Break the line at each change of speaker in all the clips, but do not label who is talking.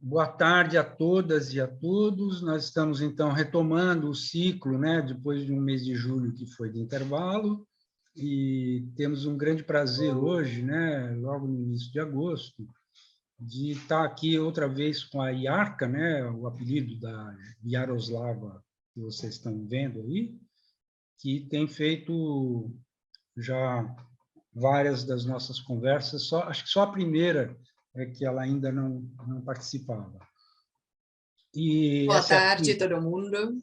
Boa tarde a todas e a todos. Nós estamos, então, retomando o ciclo, né, depois de um mês de julho que foi de intervalo, e temos um grande prazer hoje, né, logo no início de agosto, de estar aqui outra vez com a Yarka, né, o apelido da Yaroslava que vocês estão vendo aí, que tem feito já várias das nossas conversas, acho que só a primeira é que ela ainda não participava. E
Boa
essa é
tarde, todo mundo.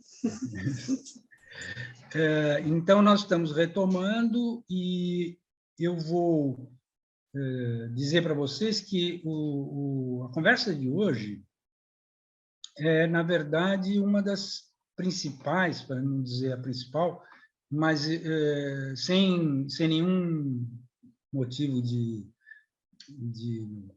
Então, nós estamos retomando e eu vou dizer para vocês que a conversa de hoje é, na verdade, uma das principais, para não dizer a principal, mas sem nenhum motivo de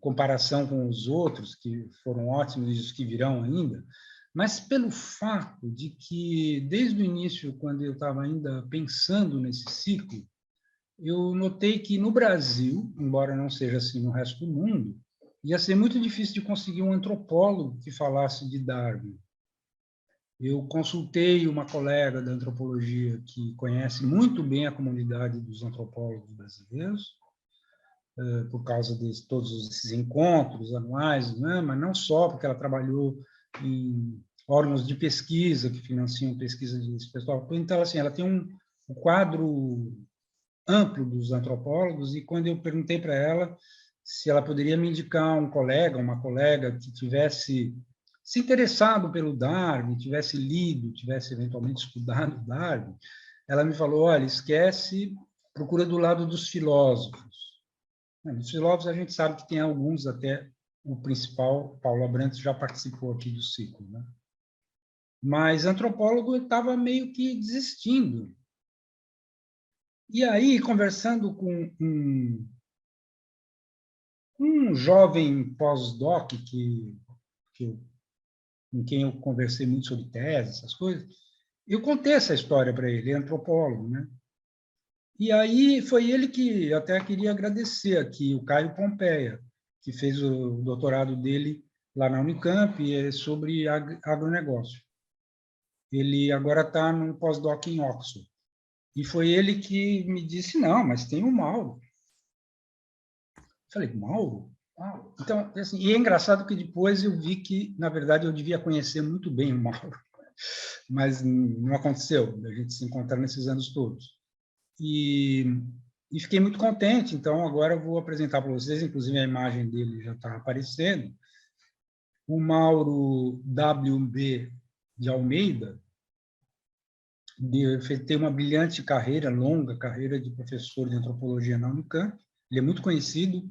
comparação com os outros, que foram ótimos e os que virão ainda, mas pelo fato de que, desde o início, quando eu estava ainda pensando nesse ciclo, eu notei que no Brasil, embora não seja assim no resto do mundo, ia ser muito difícil de conseguir um antropólogo que falasse de Darwin. Eu consultei uma colega da antropologia que conhece muito bem a comunidade dos antropólogos brasileiros, por causa de todos esses encontros anuais, né? Mas não só, porque ela trabalhou em órgãos de pesquisa que financiam pesquisa desse pessoal. Então, assim, ela tem um quadro amplo dos antropólogos, e quando eu perguntei para ela se ela poderia me indicar um colega, uma colega que tivesse se interessado pelo Darwin, tivesse lido, tivesse eventualmente estudado Darwin, ela me falou, olha, esquece, procura do lado dos filósofos. Dos filósofos, a gente sabe que tem alguns, até o principal, Paulo Abrantes, já participou aqui do ciclo, né? Mas antropólogo estava meio que desistindo. E aí, conversando com um jovem pós-doc com quem eu conversei muito sobre tese, essas coisas, eu contei essa história para ele, é antropólogo, né? E aí foi ele que até queria agradecer aqui, o Caio Pompeia, que fez o doutorado dele lá na Unicamp, e é sobre agronegócio. Ele agora está no pós-doc em Oxford. E foi ele que me disse, não, mas tem o Mauro. Eu falei, Mauro? Ah, então, assim, e é engraçado que depois eu vi que, na verdade, eu devia conhecer muito bem o Mauro, mas não aconteceu, a gente se encontrar nesses anos todos. E fiquei muito contente, então agora eu vou apresentar para vocês, inclusive a imagem dele já está aparecendo, o Mauro W.B. de Almeida, tem uma brilhante carreira, longa carreira de professor de antropologia na Unicamp, ele é muito conhecido,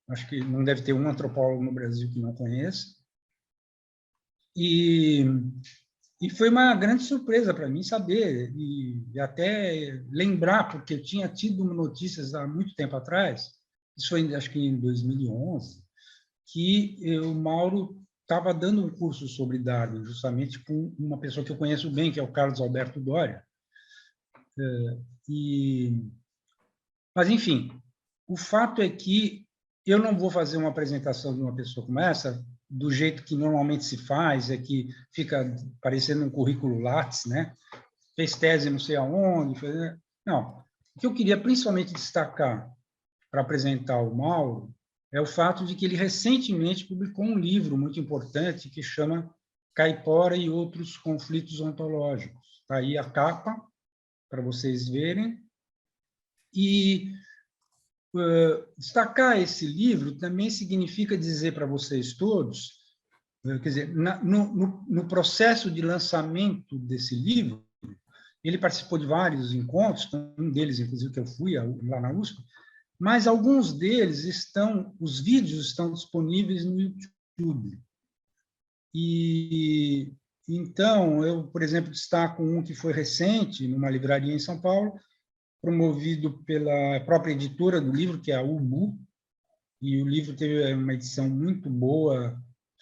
acho que não deve ter um antropólogo no Brasil que não conheça, e foi uma grande surpresa para mim saber, e até lembrar, porque eu tinha tido notícias há muito tempo atrás, isso foi acho que em 2011, que o Mauro estava dando um curso sobre Darwin, justamente com uma pessoa que eu conheço bem, que é o Carlos Alberto Doria. Mas, enfim, o fato é que eu não vou fazer uma apresentação de uma pessoa como essa do jeito que normalmente se faz, é que fica parecendo um currículo Lattes, né? Fez tese não sei aonde. Não. O que eu queria principalmente destacar para apresentar o Mauro é o fato de que ele recentemente publicou um livro muito importante que chama Caipora e Outros Conflitos Ontológicos. Está aí a capa, para vocês verem. E destacar esse livro também significa dizer para vocês todos, quer dizer, no processo de lançamento desse livro, ele participou de vários encontros, um deles, inclusive, que eu fui lá na USP, mas alguns deles os vídeos estão disponíveis no YouTube. E então, eu, por exemplo, destaco um que foi recente, numa livraria em São Paulo, promovido pela própria editora do livro, que é a UBU, e o livro teve uma edição muito boa,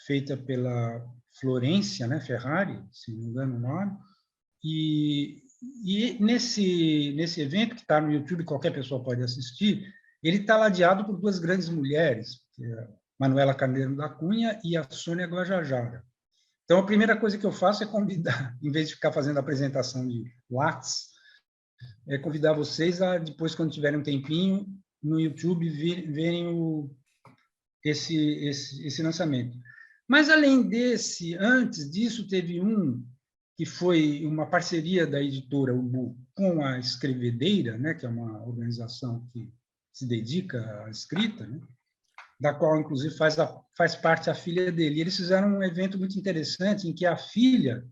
feita pela Florência, né, Ferrari, se não me engano o nome, e nesse evento, que está no YouTube, qualquer pessoa pode assistir, ele está ladeado por duas grandes mulheres, Manuela Carneiro da Cunha e a Sônia Guajajara. Então, a primeira coisa que eu faço é convidar, em vez de ficar fazendo a apresentação de Lattes, é convidar vocês a, depois, quando tiverem um tempinho, no YouTube, verem esse lançamento. Mas, além desse, antes disso, teve um que foi uma parceria da editora Ubu com a Escrevedeira, né, que é uma organização que se dedica à escrita, né, da qual, inclusive, faz parte a filha dele. E eles fizeram um evento muito interessante em que a filha,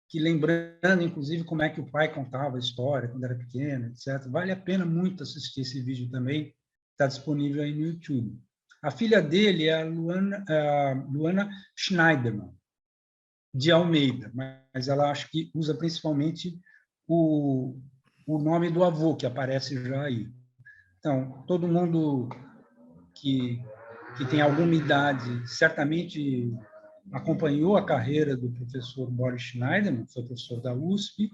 que lembrando, inclusive, como é que o pai contava a história quando era pequena, etc. Vale a pena muito assistir esse vídeo também, está disponível aí no YouTube. A filha dele é a Luana Schneiderman, de Almeida, mas ela acho que usa principalmente o nome do avô, que aparece já aí. Então, todo mundo que tem alguma idade, certamente acompanhou a carreira do professor Boris Schneiderman, que foi professor da USP,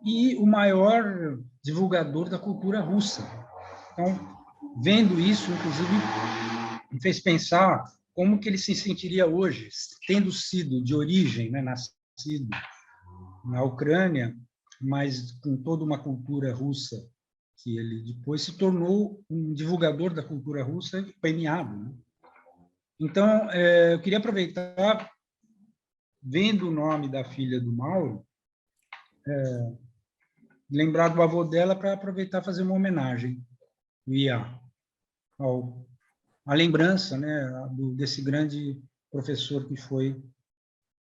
e o maior divulgador da cultura russa. Então, vendo isso, inclusive, me fez pensar como que ele se sentiria hoje, tendo sido de origem, né, nascido na Ucrânia, mas com toda uma cultura russa, que ele depois se tornou um divulgador da cultura russa premiado, né? Então, eu queria aproveitar, vendo o nome da filha do Mauro, lembrar do avô dela para aproveitar e fazer uma homenagem, a lembrança, né, desse grande professor que foi,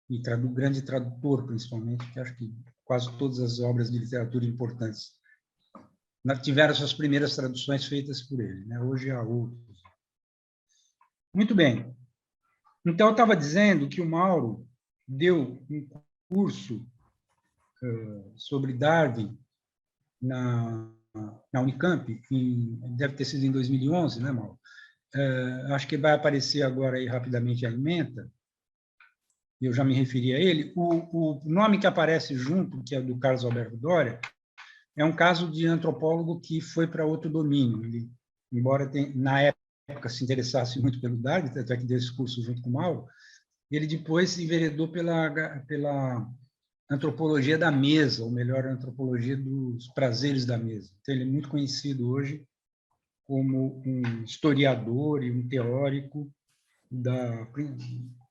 e grande tradutor, principalmente, que acho que quase todas as obras de literatura importantes tiveram suas primeiras traduções feitas por ele, né? Hoje há outros. Muito bem. Então, eu estava dizendo que o Mauro deu um curso sobre Darwin na Unicamp, deve ter sido em 2011, né, Mauro? Acho que vai aparecer agora aí rapidamente a ementa, eu já me referi a ele. O nome que aparece junto, que é do Carlos Alberto Doria, é um caso de antropólogo que foi para outro domínio. Ele, embora na época se interessasse muito pelo Darwin, até que deu esse curso junto com o Mauro, ele depois se enveredou pela antropologia da mesa, ou melhor, antropologia dos prazeres da mesa. Então, ele é muito conhecido hoje como um historiador e um teórico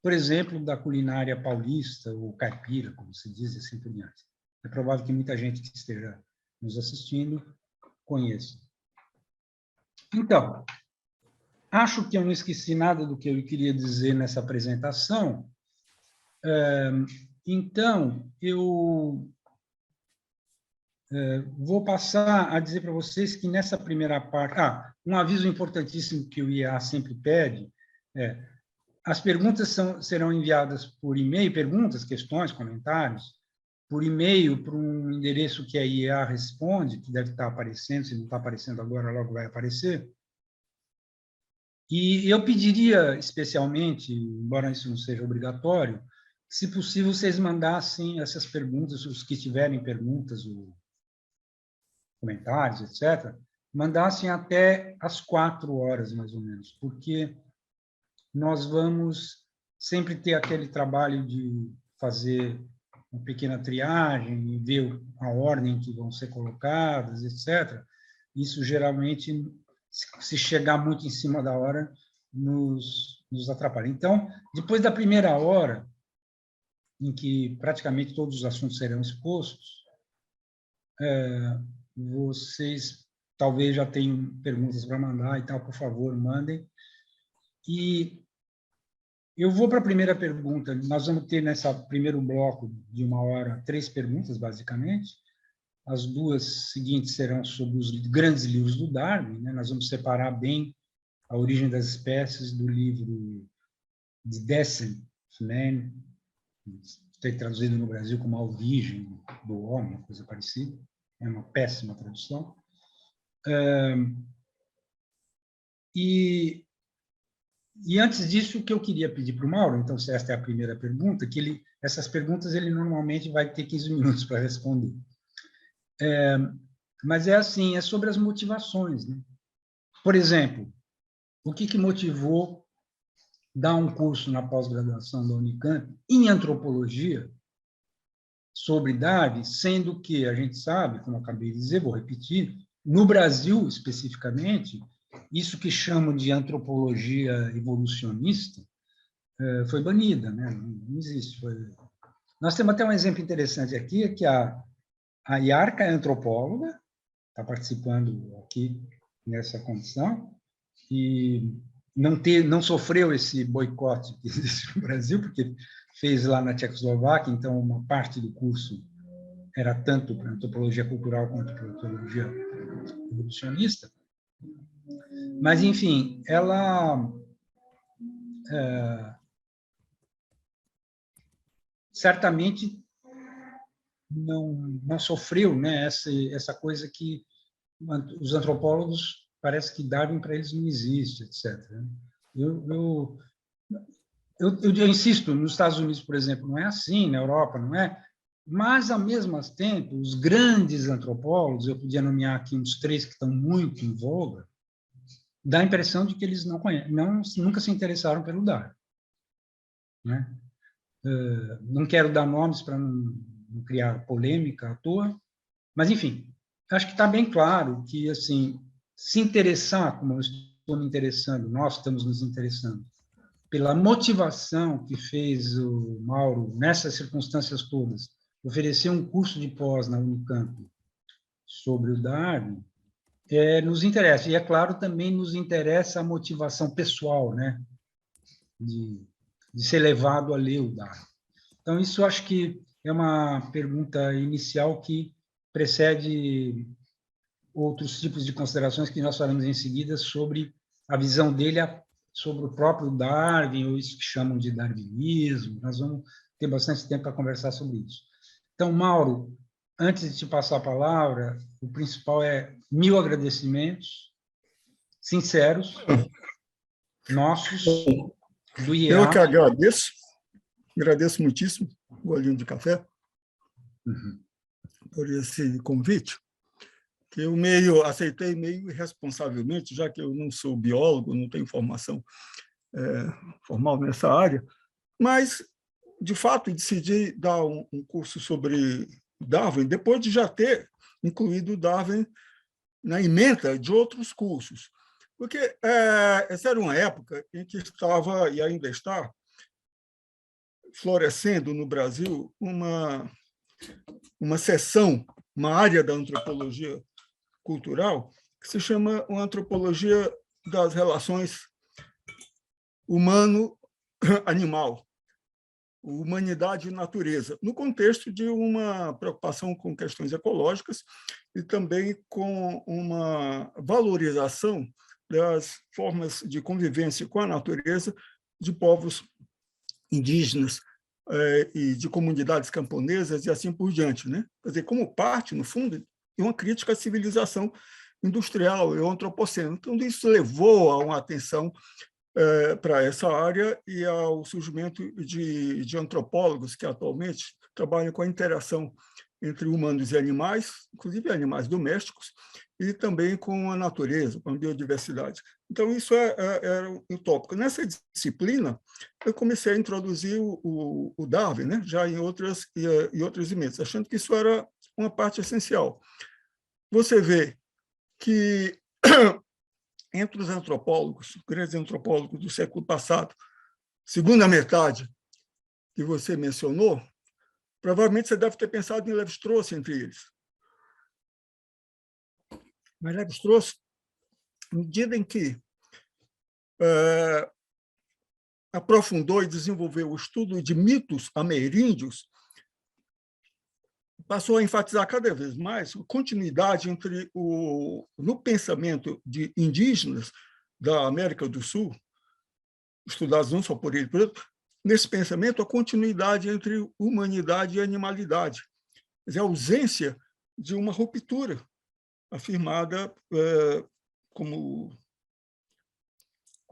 por exemplo, da culinária paulista, ou caipira, como se diz, assim por diante. É provável que muita gente que esteja nos assistindo conheça. Então, acho que eu não esqueci nada do que eu queria dizer nessa apresentação. Então, eu vou passar a dizer para vocês que nessa primeira parte... um aviso importantíssimo que o IA sempre pede as perguntas serão enviadas por e-mail, perguntas, questões, comentários, por e-mail para um endereço que a IA responde, que deve estar aparecendo, se não está aparecendo agora, logo vai aparecer. E eu pediria especialmente, embora isso não seja obrigatório, se possível, vocês mandassem essas perguntas, os que tiverem perguntas, ou comentários, etc., mandassem até às 4h, mais ou menos, porque nós vamos sempre ter aquele trabalho de fazer uma pequena triagem e ver a ordem que vão ser colocadas, etc. Isso, geralmente, se chegar muito em cima da hora, nos atrapalha. Então, depois da primeira hora, em que praticamente todos os assuntos serão expostos, vocês talvez já tenham perguntas para mandar e tal, por favor, mandem. E eu vou para a primeira pergunta. Nós vamos ter, nesse primeiro bloco de 1h, 3 perguntas, basicamente. As 2 seguintes serão sobre os grandes livros do Darwin, né? Nós vamos separar bem A Origem das Espécies do livro de Descent of Man, foi traduzido no Brasil como A Origem do Homem, coisa parecida. É uma péssima tradução. E antes disso, o que eu queria pedir para o Mauro, então, se esta é a primeira pergunta, que essas perguntas ele normalmente vai ter 15 minutos para responder. Mas é assim, é sobre as motivações, né? Por exemplo, o que motivou dar um curso na pós-graduação da Unicamp em antropologia sobre Darwin, sendo que a gente sabe, como eu acabei de dizer, vou repetir, no Brasil, especificamente, isso que chamam de antropologia evolucionista foi banida, né? Não existe. Nós temos até um exemplo interessante aqui, que a Yarka é antropóloga, está participando aqui nessa condição, e não sofreu esse boicote que existe no Brasil, porque fez lá na Tchecoslováquia, então uma parte do curso era tanto para antropologia cultural quanto para antropologia evolucionista. Mas, enfim, ela certamente não sofreu, né, essa coisa que os antropólogos, parece que Darwin para eles não existe, etc. Eu insisto, nos Estados Unidos, por exemplo, não é assim, na Europa não é, mas, ao mesmo tempo, os grandes antropólogos, eu podia nomear aqui uns 3 que estão muito em voga, dá a impressão de que eles nunca se interessaram pelo Darwin, né? Não quero dar nomes para não criar polêmica à toa, mas, enfim, acho que está bem claro que, assim, se interessar, como eu estou me interessando, nós estamos nos interessando, pela motivação que fez o Mauro, nessas circunstâncias todas, oferecer um curso de pós na Unicamp sobre o Darwin, nos interessa. E, é claro, também nos interessa a motivação pessoal, né? De ser levado a ler o Darwin. Então, isso eu acho que é uma pergunta inicial que precede outros tipos de considerações que nós faremos em seguida sobre a visão dele sobre o próprio Darwin, ou isso que chamam de darwinismo. Nós vamos ter bastante tempo para conversar sobre isso. Então, Mauro, antes de te passar a palavra, o principal é 1000 agradecimentos sinceros, nossos, do IEA.
Eu que agradeço muitíssimo o Golinho de Café por esse convite, que eu aceitei meio irresponsavelmente, já que eu não sou biólogo, não tenho formação formal nessa área, mas, de fato, decidi dar um curso sobre Darwin, depois de já ter incluído Darwin na ementa de outros cursos. Porque essa era uma época em que estava, e ainda está, florescendo no Brasil uma seção, uma área da antropologia cultural, que se chama uma antropologia das relações humano-animal, humanidade e natureza, no contexto de uma preocupação com questões ecológicas e também com uma valorização das formas de convivência com a natureza de povos indígenas e de comunidades camponesas e assim por diante, né? Quer dizer, como parte, no fundo, de uma crítica à civilização industrial e ao antropoceno. Então, isso levou a uma atenção para essa área e ao surgimento de antropólogos que atualmente trabalham com a interação entre humanos e animais, inclusive animais domésticos, e também com a natureza, com a biodiversidade. Então, isso era o tópico. Nessa disciplina, eu comecei a introduzir o Darwin, né, já em outras emendas, achando que isso era uma parte essencial. Você vê que, entre os antropólogos, grandes antropólogos do século passado, segunda metade que você mencionou, provavelmente você deve ter pensado em Lévi-Strauss entre eles. Mas Lévi-Strauss, à medida em que aprofundou e desenvolveu o estudo de mitos ameríndios, passou a enfatizar cada vez mais a continuidade entre no pensamento de indígenas da América do Sul, estudados não só por ele, nesse pensamento, a continuidade entre humanidade e animalidade, quer dizer, a ausência de uma ruptura afirmada como,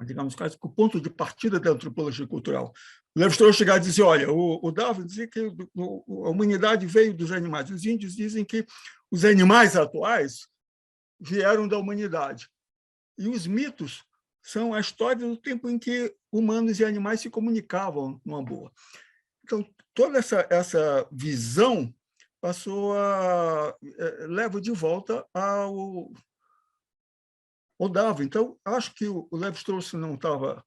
digamos, quase o ponto de partida da antropologia cultural. Lévi-Strauss chegar a dizer, olha, o Darwin dizia que a humanidade veio dos animais, os índios dizem que os animais atuais vieram da humanidade, e os mitos são a história do tempo em que humanos e animais se comunicavam numa boa. Então, toda essa visão passou leva de volta ao Darwin. Então, acho que o Lévi-Strauss não estava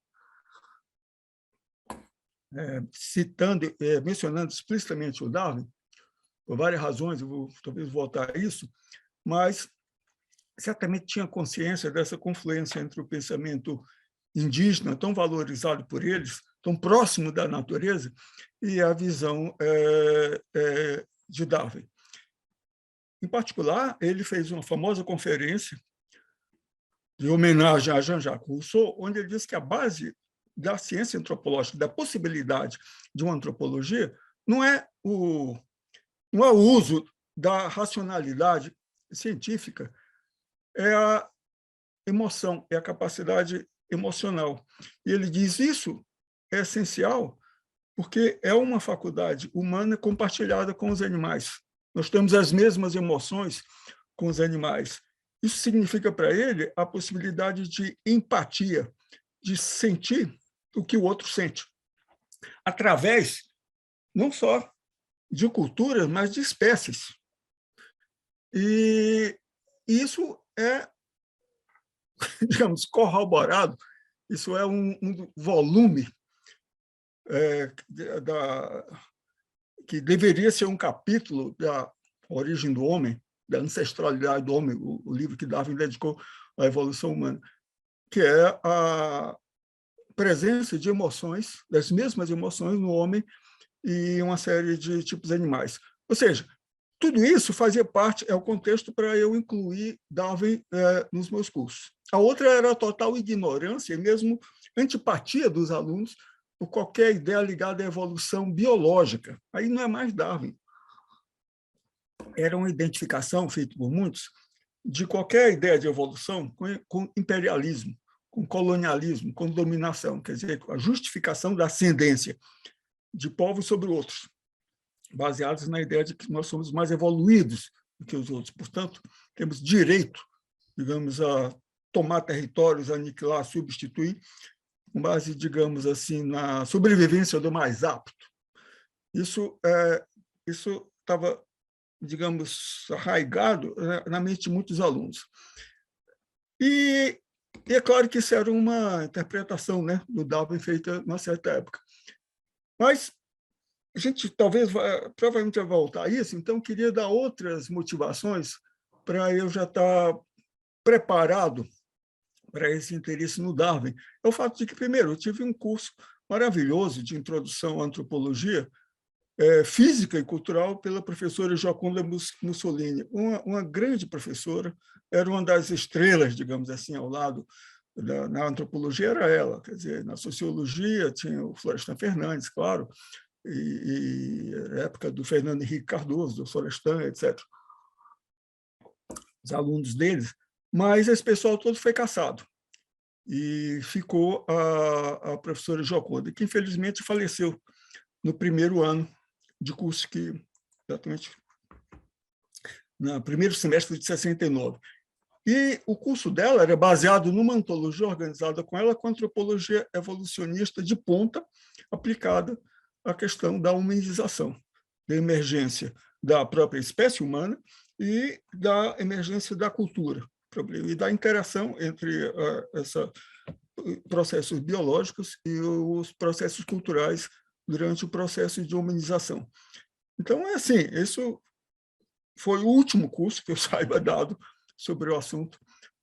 mencionando explicitamente o Darwin, por várias razões, eu vou talvez voltar a isso, mas certamente tinha consciência dessa confluência entre o pensamento indígena, tão valorizado por eles, tão próximo da natureza, e a visão de Darwin. Em particular, ele fez uma famosa conferência de homenagem a Jean-Jacques Rousseau, onde ele diz que a base da ciência antropológica, da possibilidade de uma antropologia, não é o uso da racionalidade científica, é a emoção, é a capacidade emocional. E ele diz isso é essencial porque é uma faculdade humana compartilhada com os animais. Nós temos as mesmas emoções com os animais. Isso significa para ele a possibilidade de empatia, de sentir o que o outro sente, através não só de culturas, mas de espécies. E isso é, digamos, corroborado, isso é um volume que deveria ser um capítulo da origem do homem, da ancestralidade do homem, o livro que Darwin dedicou à evolução humana, que é a presença de emoções, das mesmas emoções no homem e uma série de tipos animais. Ou seja, tudo isso fazia parte, é o contexto para eu incluir Darwin nos meus cursos. A outra era a total ignorância e mesmo antipatia dos alunos por qualquer ideia ligada à evolução biológica. Aí não é mais Darwin. Era uma identificação feita por muitos de qualquer ideia de evolução com imperialismo, com colonialismo, com dominação, quer dizer, a justificação da ascendência de povos sobre outros, baseados na ideia de que nós somos mais evoluídos do que os outros. Portanto, temos direito, digamos, a tomar territórios, aniquilar, substituir, com base, digamos assim, na sobrevivência do mais apto. Isso estava, digamos, arraigado na mente de muitos alunos. E é claro que isso era uma interpretação, né, do Darwin feita numa certa época. Mas a gente provavelmente vai voltar a isso, então queria dar outras motivações para eu já estar preparado para esse interesse no Darwin. É o fato de que, primeiro, eu tive um curso maravilhoso de introdução à antropologia física e cultural pela professora Gioconda Mussolini, uma grande professora, era uma das estrelas, digamos assim, ao lado na antropologia era ela, quer dizer, na sociologia tinha o Florestan Fernandes, claro, e a época do Fernando Henrique Cardoso, do Florestan, etc. Os alunos deles, mas esse pessoal todo foi caçado. E ficou a professora Gioconda, que infelizmente faleceu no primeiro ano de curso, exatamente no primeiro semestre de 69. E o curso dela era baseado numa antologia organizada com ela, com antropologia evolucionista de ponta, aplicada à questão da humanização, da emergência da própria espécie humana e da emergência da cultura, e da interação entre processos biológicos e os processos culturais durante o processo de humanização. Então, é assim, isso foi o último curso que eu saiba dado sobre o assunto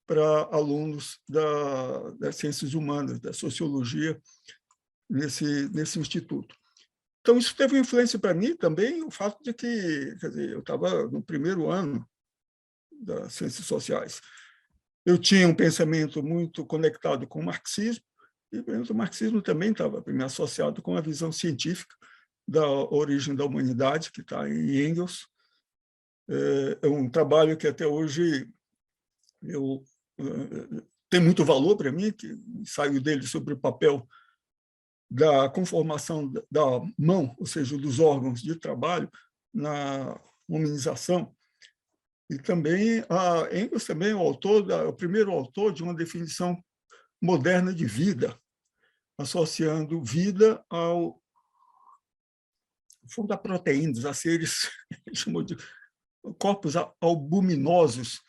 para alunos das ciências humanas, da sociologia, nesse instituto. Então, isso teve influência para mim também, o fato de que, quer dizer, eu estava no primeiro ano das ciências sociais. Eu tinha um pensamento muito conectado com o marxismo, e o marxismo também estava para mim associado com a visão científica da origem da humanidade, que está em Engels. É um trabalho que até hoje tem muito valor para mim, que saiu dele sobre o papel da conformação da mão, ou seja, dos órgãos de trabalho, na humanização. E também Engels também é o primeiro autor de uma definição moderna de vida, associando vida ao fundo da proteínas, a seres chamou de corpos albuminosos.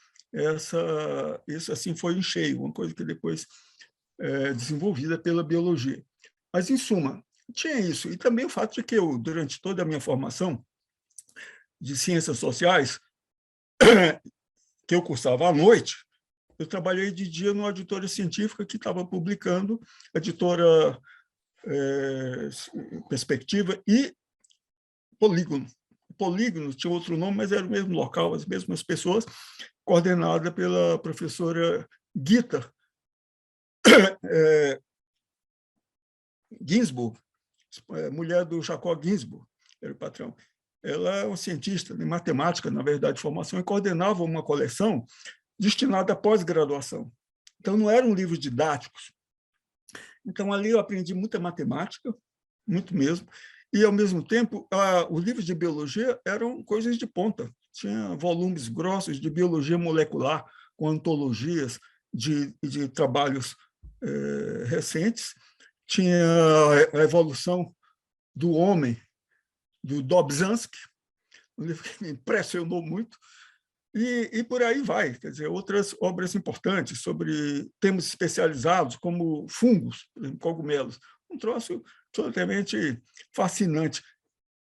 Isso assim foi em cheio, uma coisa que depois desenvolvida pela biologia. Mas, em suma, tinha isso. E também o fato de que eu, durante toda a minha formação de ciências sociais, que eu cursava à noite, eu trabalhei de dia numa editora científica que estava publicando, editora Perspectiva e Polígono. Polígono tinha outro nome, mas era o mesmo local, as mesmas pessoas, coordenada pela professora Gita Ginsburg, mulher do Jacob Ginsburg, era o patrão. Ela é uma cientista de matemática, na verdade, de formação, e coordenava uma coleção destinada à pós-graduação. Então, não eram livros didáticos. Então, ali eu aprendi muita matemática, muito mesmo, e, ao mesmo tempo, os livros de biologia eram coisas de ponta. Tinha volumes grossos de biologia molecular, com antologias de trabalhos recentes. Tinha a evolução do homem, do Dobzhansky, um livro que me impressionou muito, e por aí vai, quer dizer, outras obras importantes sobre temas especializados, como fungos, por exemplo, cogumelos, um troço absolutamente fascinante.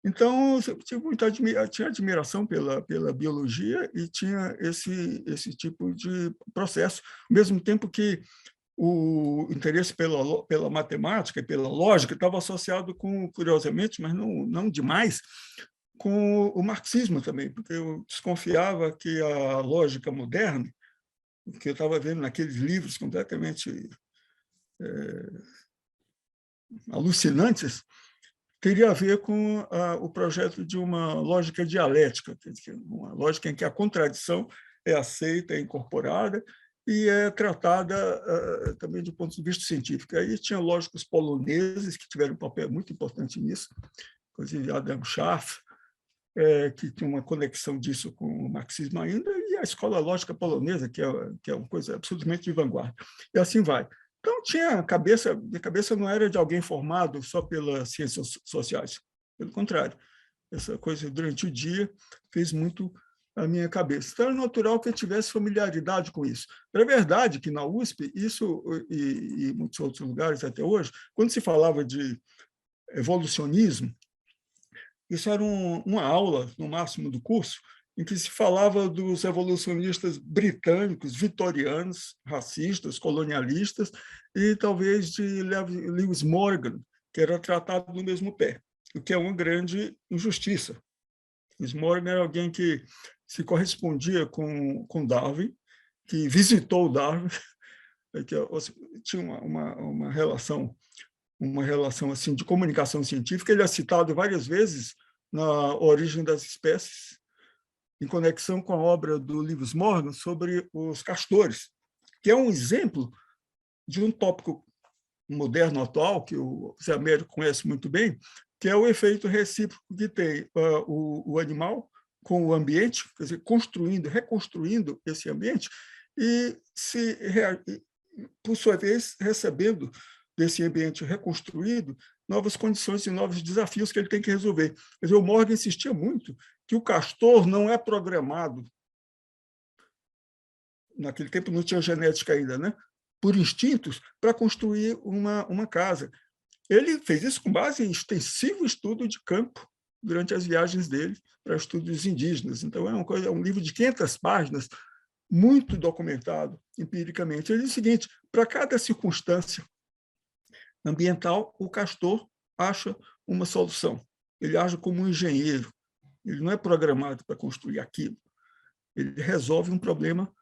Então, eu tinha admiração pela biologia e tinha esse tipo de processo, ao mesmo tempo que o interesse pela matemática e pela lógica estava associado com, curiosamente, mas não demais, com o marxismo também, porque eu desconfiava que a lógica moderna, que eu estava vendo naqueles livros completamente alucinantes, teria a ver com o projeto de uma lógica dialética, uma lógica em que a contradição é aceita, é incorporada e é tratada também do ponto de vista científico. Aí tinha lógicos poloneses que tiveram um papel muito importante nisso, inclusive Adam Schaff, que tinha uma conexão disso com o marxismo ainda, e a escola lógica polonesa, que é uma coisa absolutamente de vanguarda. E assim vai. Então, minha cabeça não era de alguém formado só pelas ciências sociais. Pelo contrário, essa coisa durante o dia fez muito a minha cabeça. Então, era natural que eu tivesse familiaridade com isso. É verdade que na USP, isso e muitos outros lugares até hoje, quando se falava de evolucionismo, isso era uma aula, no máximo, do curso, em que se falava dos evolucionistas britânicos, vitorianos, racistas, colonialistas, e talvez de Lewis Morgan, que era tratado no mesmo pé, o que é uma grande injustiça. Lewis Morgan era alguém que se correspondia com Darwin, que visitou Darwin, que tinha uma relação assim de comunicação científica. Ele é citado várias vezes na Origem das Espécies, em conexão com a obra do Lewis Morgan sobre os castores, que é um exemplo de um tópico moderno atual, que o Zé Américo conhece muito bem, que é o efeito recíproco que tem o animal com o ambiente, quer dizer, reconstruindo esse ambiente e, por sua vez, recebendo desse ambiente reconstruído novas condições e novos desafios que ele tem que resolver. Quer dizer, o Morgan insistia muito que o castor não é programado, naquele tempo não tinha genética ainda, né? Por instintos, para construir uma casa. Ele fez isso com base em extensivo estudo de campo durante as viagens dele para estudos indígenas. Então, é um livro de 500 páginas, muito documentado empiricamente. Ele diz o seguinte: para cada circunstância ambiental, o castor acha uma solução. Ele age como um engenheiro. Ele não é programado para construir aquilo. Ele resolve um problema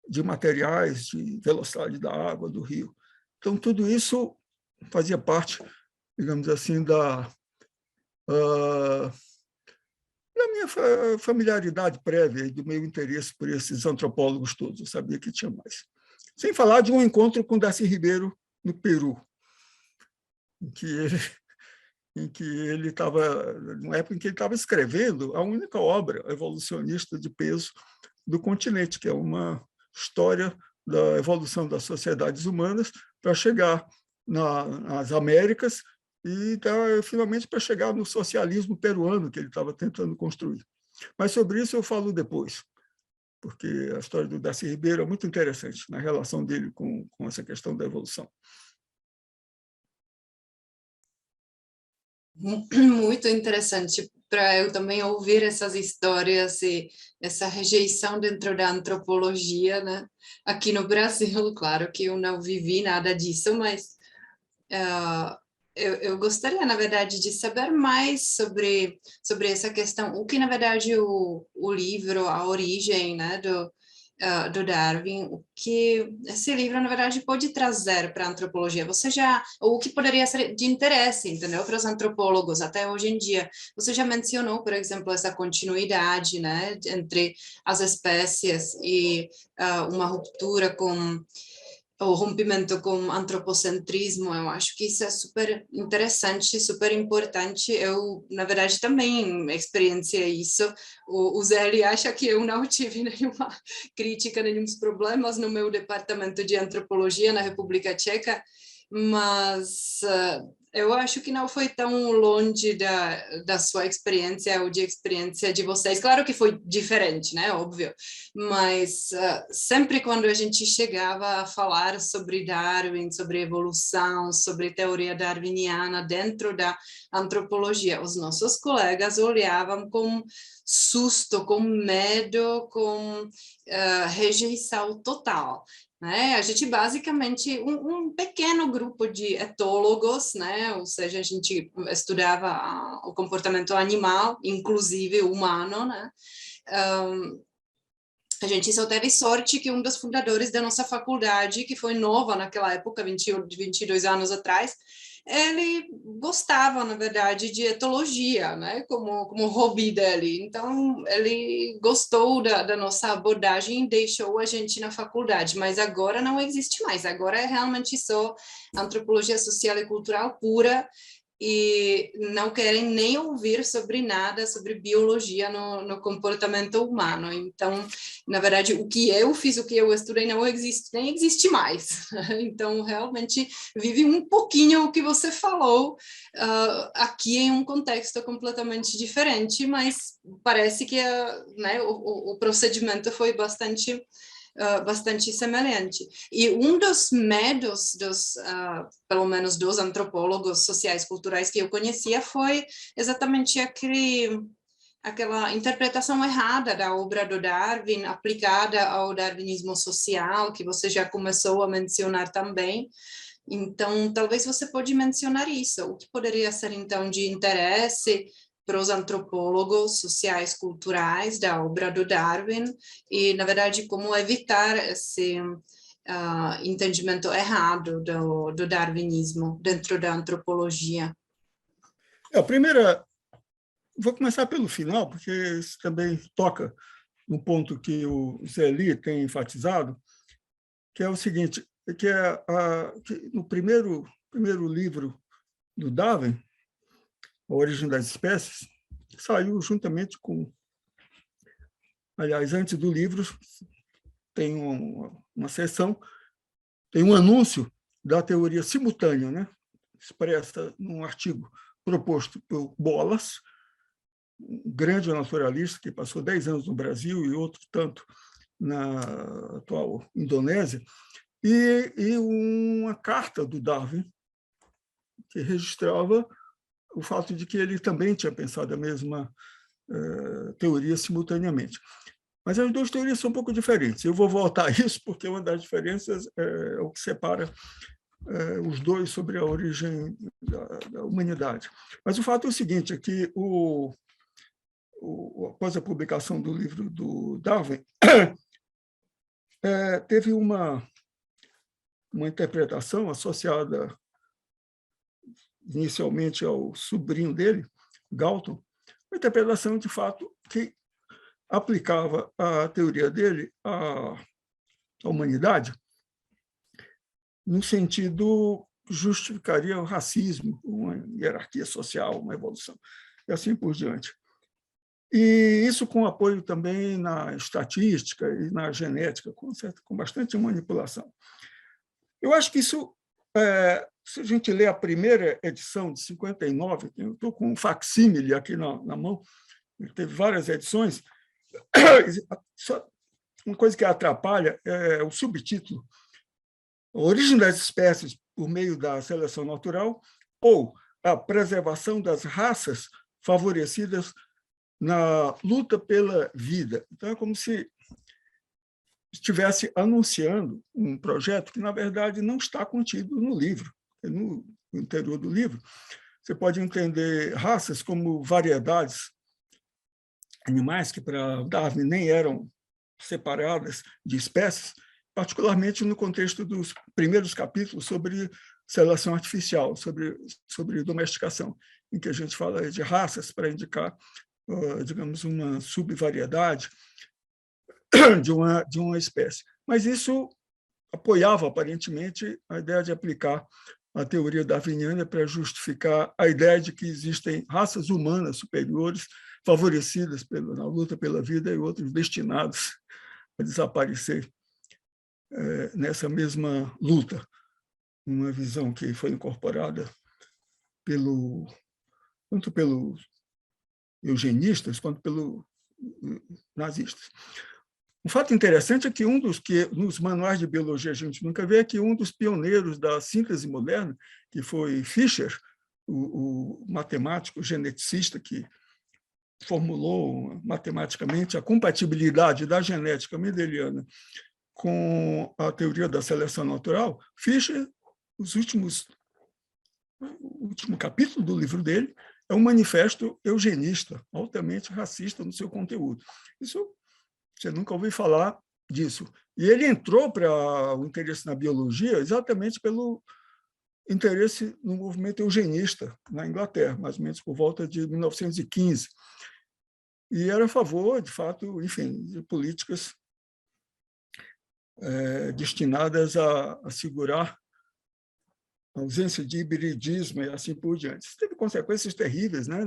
de materiais, de velocidade da água, do rio. Então, tudo isso fazia parte, digamos assim, da minha familiaridade prévia e do meu interesse por esses antropólogos todos. Eu sabia que tinha mais. Sem falar de um encontro com Darcy Ribeiro, no Peru, em que ele estava, numa época em que ele estava escrevendo a única obra evolucionista de peso do continente, que é uma história da evolução das sociedades humanas para chegar nas Américas e, finalmente, para chegar no socialismo peruano que ele estava tentando construir. Mas sobre isso eu falo depois, porque a história do Darcy Ribeiro é muito interessante na relação dele com essa questão da evolução.
Muito interessante para eu também ouvir essas histórias e essa rejeição dentro da antropologia, né? Aqui no Brasil, claro que eu não vivi nada disso, mas eu gostaria, na verdade, de saber mais sobre essa questão, o que, na verdade, o livro, a origem, né, do Darwin, o que esse livro, na verdade, pode trazer para a antropologia. Ou o que poderia ser de interesse, entendeu, para os antropólogos até hoje em dia. Você já mencionou, por exemplo, essa continuidade, né, entre as espécies e uma ruptura com o rompimento com antropocentrismo. Eu acho que isso é super interessante, super importante. Eu, na verdade, também experienciei isso. O Zé, ele acha que eu não tive nenhuma crítica, nenhum problemas no meu departamento de antropologia na República Tcheca, mas eu acho que não foi tão longe da sua experiência ou de experiência de vocês. Claro que foi diferente, né? Óbvio. Mas sempre quando a gente chegava a falar sobre Darwin, sobre evolução, sobre teoria darwiniana dentro da antropologia, os nossos colegas olhavam com susto, com medo, com rejeição total. Né? A gente basicamente, um pequeno grupo de etólogos, né? Ou seja, a gente estudava o comportamento animal, inclusive humano, né? A gente só teve sorte que um dos fundadores da nossa faculdade, que foi nova naquela época, 22 anos atrás, ele gostava, na verdade, de etologia, né, como hobby dele. Então, ele gostou da nossa abordagem e deixou a gente na faculdade, mas agora não existe mais. Agora é realmente só antropologia social e cultural pura, e não querem nem ouvir sobre nada, sobre biologia no comportamento humano. Então, na verdade, o que eu fiz, o que eu estudei, não existe, nem existe mais. Então, realmente, vive um pouquinho o que você falou, aqui em um contexto completamente diferente, mas parece que né, o procedimento foi bastante semelhante. E um dos medos pelo menos dos antropólogos sociais culturais que eu conhecia foi exatamente aquela interpretação errada da obra do Darwin aplicada ao darwinismo social, que você já começou a mencionar também. Então, talvez você pode mencionar isso. O que poderia ser, então, de interesse para os antropólogos sociais culturais da obra do Darwin e, na verdade, como evitar esse entendimento errado do darwinismo dentro da antropologia.
A primeira, vou começar pelo final, porque isso também toca no ponto que o Zé Li tem enfatizado, que é o seguinte, que no primeiro livro do Darwin, A Origem das Espécies, saiu juntamente com... Aliás, antes do livro, tem uma seção, tem um anúncio da teoria simultânea, né? Expressa num artigo proposto por Bolas, um grande naturalista que passou 10 anos no Brasil e outro tanto na atual Indonésia, e uma carta do Darwin que registrava o fato de que ele também tinha pensado a mesma teoria simultaneamente. Mas as duas teorias são um pouco diferentes. Eu vou voltar a isso porque uma das diferenças é o que separa os dois sobre a origem da humanidade. Mas o fato é o seguinte, é que após a publicação do livro do Darwin, teve uma interpretação associada inicialmente ao sobrinho dele, Galton, uma interpretação, de fato, que aplicava a teoria dele à humanidade no sentido que justificaria o racismo, uma hierarquia social, uma evolução, e assim por diante. E isso com apoio também na estatística e na genética, com bastante manipulação. Eu acho que isso, se a gente ler a primeira edição de 59, eu estou com um facsímile aqui na mão, teve várias edições, uma coisa que atrapalha é o subtítulo: a origem das espécies por meio da seleção natural ou a preservação das raças favorecidas na luta pela vida. Então, é como se estivesse anunciando um projeto que, na verdade, não está contido no livro. No interior do livro, você pode entender raças como variedades animais que, para Darwin, nem eram separadas de espécies, particularmente no contexto dos primeiros capítulos sobre seleção artificial, sobre domesticação, em que a gente fala de raças para indicar, digamos, uma subvariedade de uma espécie. Mas isso apoiava, aparentemente, a ideia de aplicar a teoria darwiniana para justificar a ideia de que existem raças humanas superiores favorecidas na luta pela vida e outros destinados a desaparecer nessa mesma luta. Uma visão que foi incorporada tanto pelos eugenistas quanto pelos nazistas. Um fato interessante é que nos manuais de biologia a gente nunca vê, é que um dos pioneiros da síntese moderna, que foi Fischer, o matemático geneticista que formulou matematicamente a compatibilidade da genética mendeliana com a teoria da seleção natural. Fischer, o último capítulo do livro dele é um manifesto eugenista, altamente racista no seu conteúdo. Isso você nunca ouviu falar disso. E ele entrou para o interesse na biologia exatamente pelo interesse no movimento eugenista na Inglaterra, mais ou menos por volta de 1915. E era a favor, de fato, enfim, de políticas destinadas a assegurar a ausência de hibridismo e assim por diante. Isso teve consequências terríveis, né?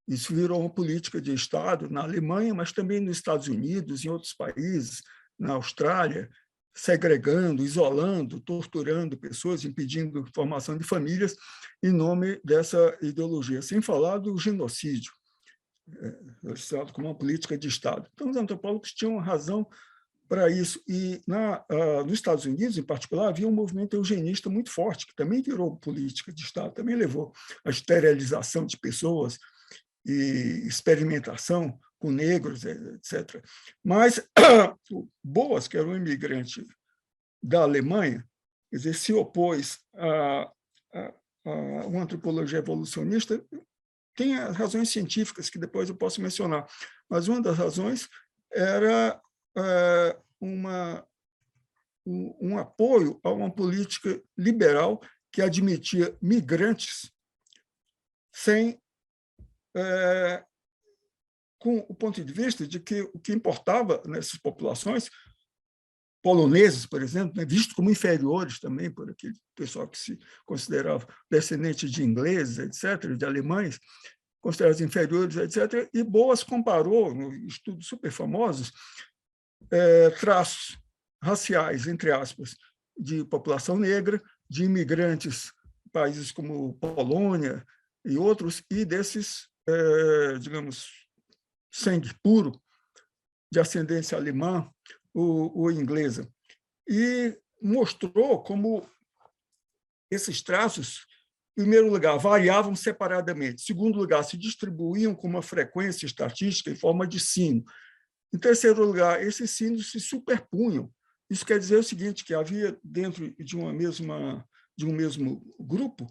Isso virou uma política de Estado na Alemanha, mas também nos Estados Unidos, em outros países, na Austrália, segregando, isolando, torturando pessoas, impedindo a formação de famílias em nome dessa ideologia, sem falar do genocídio, registrado como uma política de Estado. Então, os antropólogos tinham razão para isso. E nos Estados Unidos, em particular, havia um movimento eugenista muito forte, que também virou política de Estado, também levou à esterilização de pessoas e experimentação com negros, etc. Mas Boas, que era um imigrante da Alemanha, quer dizer, se opôs a uma antropologia evolucionista. Tem as razões científicas, que depois eu posso mencionar, mas uma das razões era um apoio a uma política liberal que admitia migrantes com o ponto de vista de que o que importava nessas populações, poloneses, por exemplo, vistos como inferiores também por aquele pessoal que se considerava descendente de ingleses, etc., de alemães, considerados inferiores, etc., e Boas comparou, em estudos super famosos, traços raciais, entre aspas, de população negra, de imigrantes, países como Polônia e outros, e desses, digamos, sangue puro, de ascendência alemã ou inglesa. E mostrou como esses traços, em primeiro lugar, variavam separadamente. Em segundo lugar, se distribuíam com uma frequência estatística em forma de sino. Em terceiro lugar, esses sinos se superpunham. Isso quer dizer o seguinte, que havia dentro de um mesmo grupo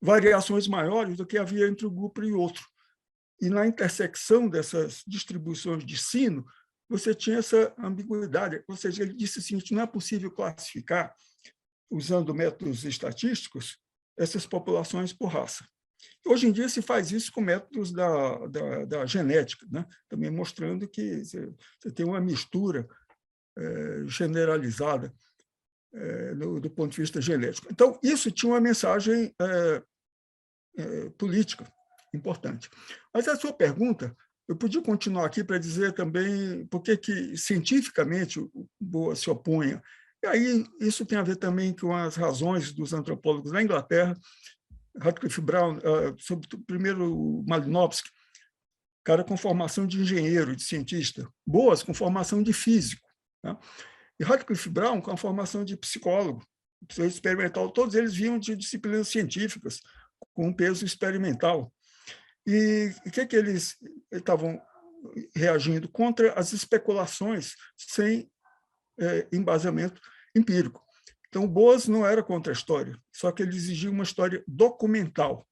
variações maiores do que havia entre um grupo e outro. E na intersecção dessas distribuições de sino, você tinha essa ambiguidade. Ou seja, ele disse o seguinte: não é possível classificar, usando métodos estatísticos, essas populações por raça. Hoje em dia se faz isso com métodos da genética, né? Também mostrando que você tem uma mistura generalizada do ponto de vista genético. Então, isso tinha uma mensagem política importante. Mas a sua pergunta Eu podia continuar aqui para dizer também por que cientificamente o Boas se opunha. E aí isso tem a ver também com as razões dos antropólogos na Inglaterra, Radcliffe Brown, sobre primeiro o Malinowski, cara com formação de engenheiro, de cientista, Boas com formação de físico, né? E Radcliffe Brown com a formação de psicólogo, experimental, todos eles vinham de disciplinas científicas, com peso experimental. E o que eles estavam reagindo? Contra as especulações sem embasamento empírico. Então, Boas não era contra a história, só que ele exigia uma história documental.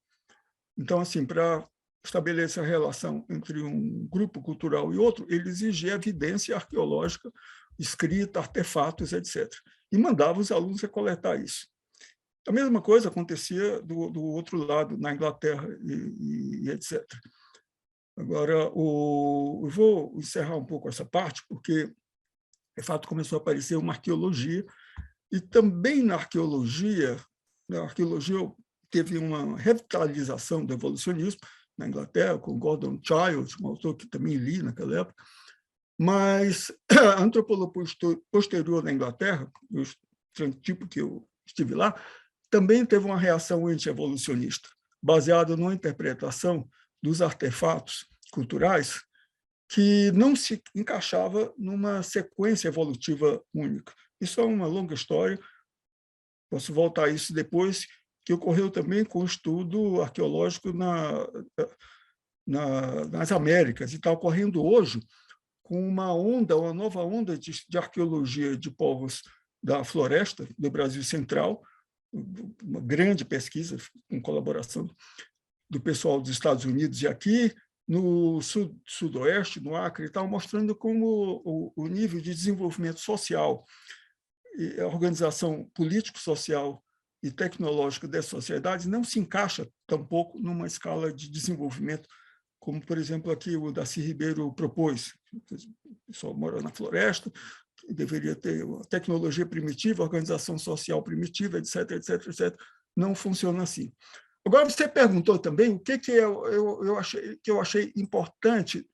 Então, assim, para estabelecer a relação entre um grupo cultural e outro, ele exigia evidência arqueológica, escrita, artefatos, etc. E mandava os alunos recoletar isso. A mesma coisa acontecia do outro lado, na Inglaterra e etc. Agora, eu vou encerrar um pouco essa parte, porque, de fato, começou a aparecer uma arqueologia, e também na arqueologia teve uma revitalização do evolucionismo na Inglaterra, com Gordon Childe, um autor que também li naquela época, mas a antropologia posterior na Inglaterra, o tipo que eu estive lá, também teve uma reação anti-evolucionista, baseada numa interpretação dos artefatos culturais que não se encaixava numa sequência evolutiva única. Isso é uma longa história, posso voltar a isso depois, que ocorreu também com o estudo arqueológico nas Américas, e está ocorrendo hoje com uma nova onda de arqueologia de povos da floresta do Brasil Central, uma grande pesquisa com colaboração do pessoal dos Estados Unidos e aqui, no sudoeste, no Acre, e tal, mostrando como o nível de desenvolvimento social, e a organização político-social e tecnológica das sociedades não se encaixa tampouco numa escala de desenvolvimento, como, por exemplo, aqui o Darcy Ribeiro propôs. O pessoal mora na floresta, deveria ter uma tecnologia primitiva, organização social primitiva, etc., etc., etc. Não funciona assim. Agora, você perguntou também o que eu achei importante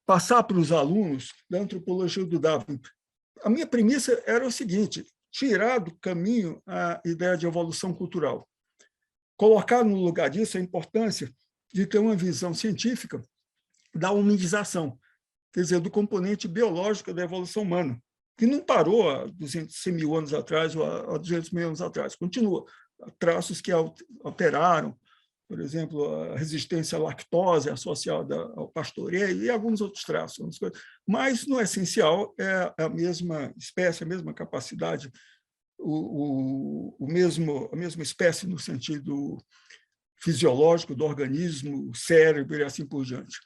passar para os alunos da antropologia do Darwin. A minha premissa era o seguinte: tirar do caminho a ideia de evolução cultural, colocar no lugar disso a importância de ter uma visão científica da hominização, quer dizer, do componente biológico da evolução humana, que não parou há 100 mil anos atrás ou há 200 mil anos atrás, continua. Há traços que alteraram, por exemplo, a resistência à lactose associada ao pastoreio e alguns outros traços. Mas, no essencial, é a mesma espécie, a mesma capacidade, a mesma espécie no sentido fisiológico do organismo, cérebro e assim por diante.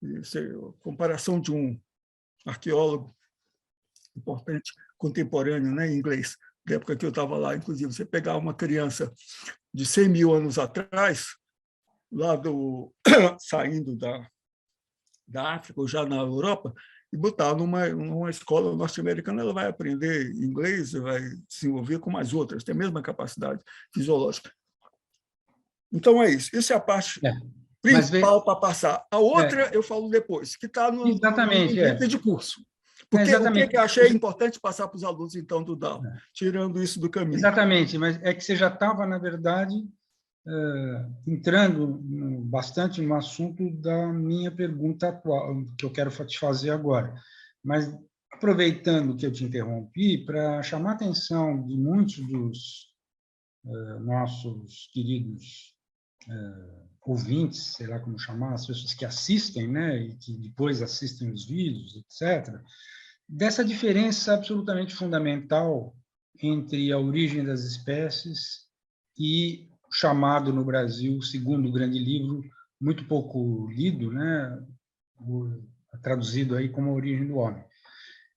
Isso é a comparação de um arqueólogo importante, contemporâneo, né, em inglês, da época que eu estava lá, inclusive, você pegar uma criança de 100 mil anos atrás, lá saindo da África ou já na Europa, e botar numa escola norte-americana, ela vai aprender inglês, vai se envolver com mais outras, tem a mesma capacidade fisiológica. Então, é isso. Isso é a parte principal para passar. A outra eu falo depois, que está no item de curso. Porque o que eu achei importante passar para os alunos, então, do Darwin, tirando isso do caminho.
Exatamente, mas é que você já estava, na verdade, entrando bastante no assunto da minha pergunta atual, que eu quero te fazer agora. Mas, aproveitando que eu te interrompi, para chamar a atenção de muitos dos nossos queridos ouvintes, sei lá como chamar, as pessoas que assistem, né, e que depois assistem os vídeos, etc., dessa diferença absolutamente fundamental entre a origem das espécies e o chamado no Brasil, segundo grande livro, muito pouco lido, né, traduzido aí como A Origem do Homem.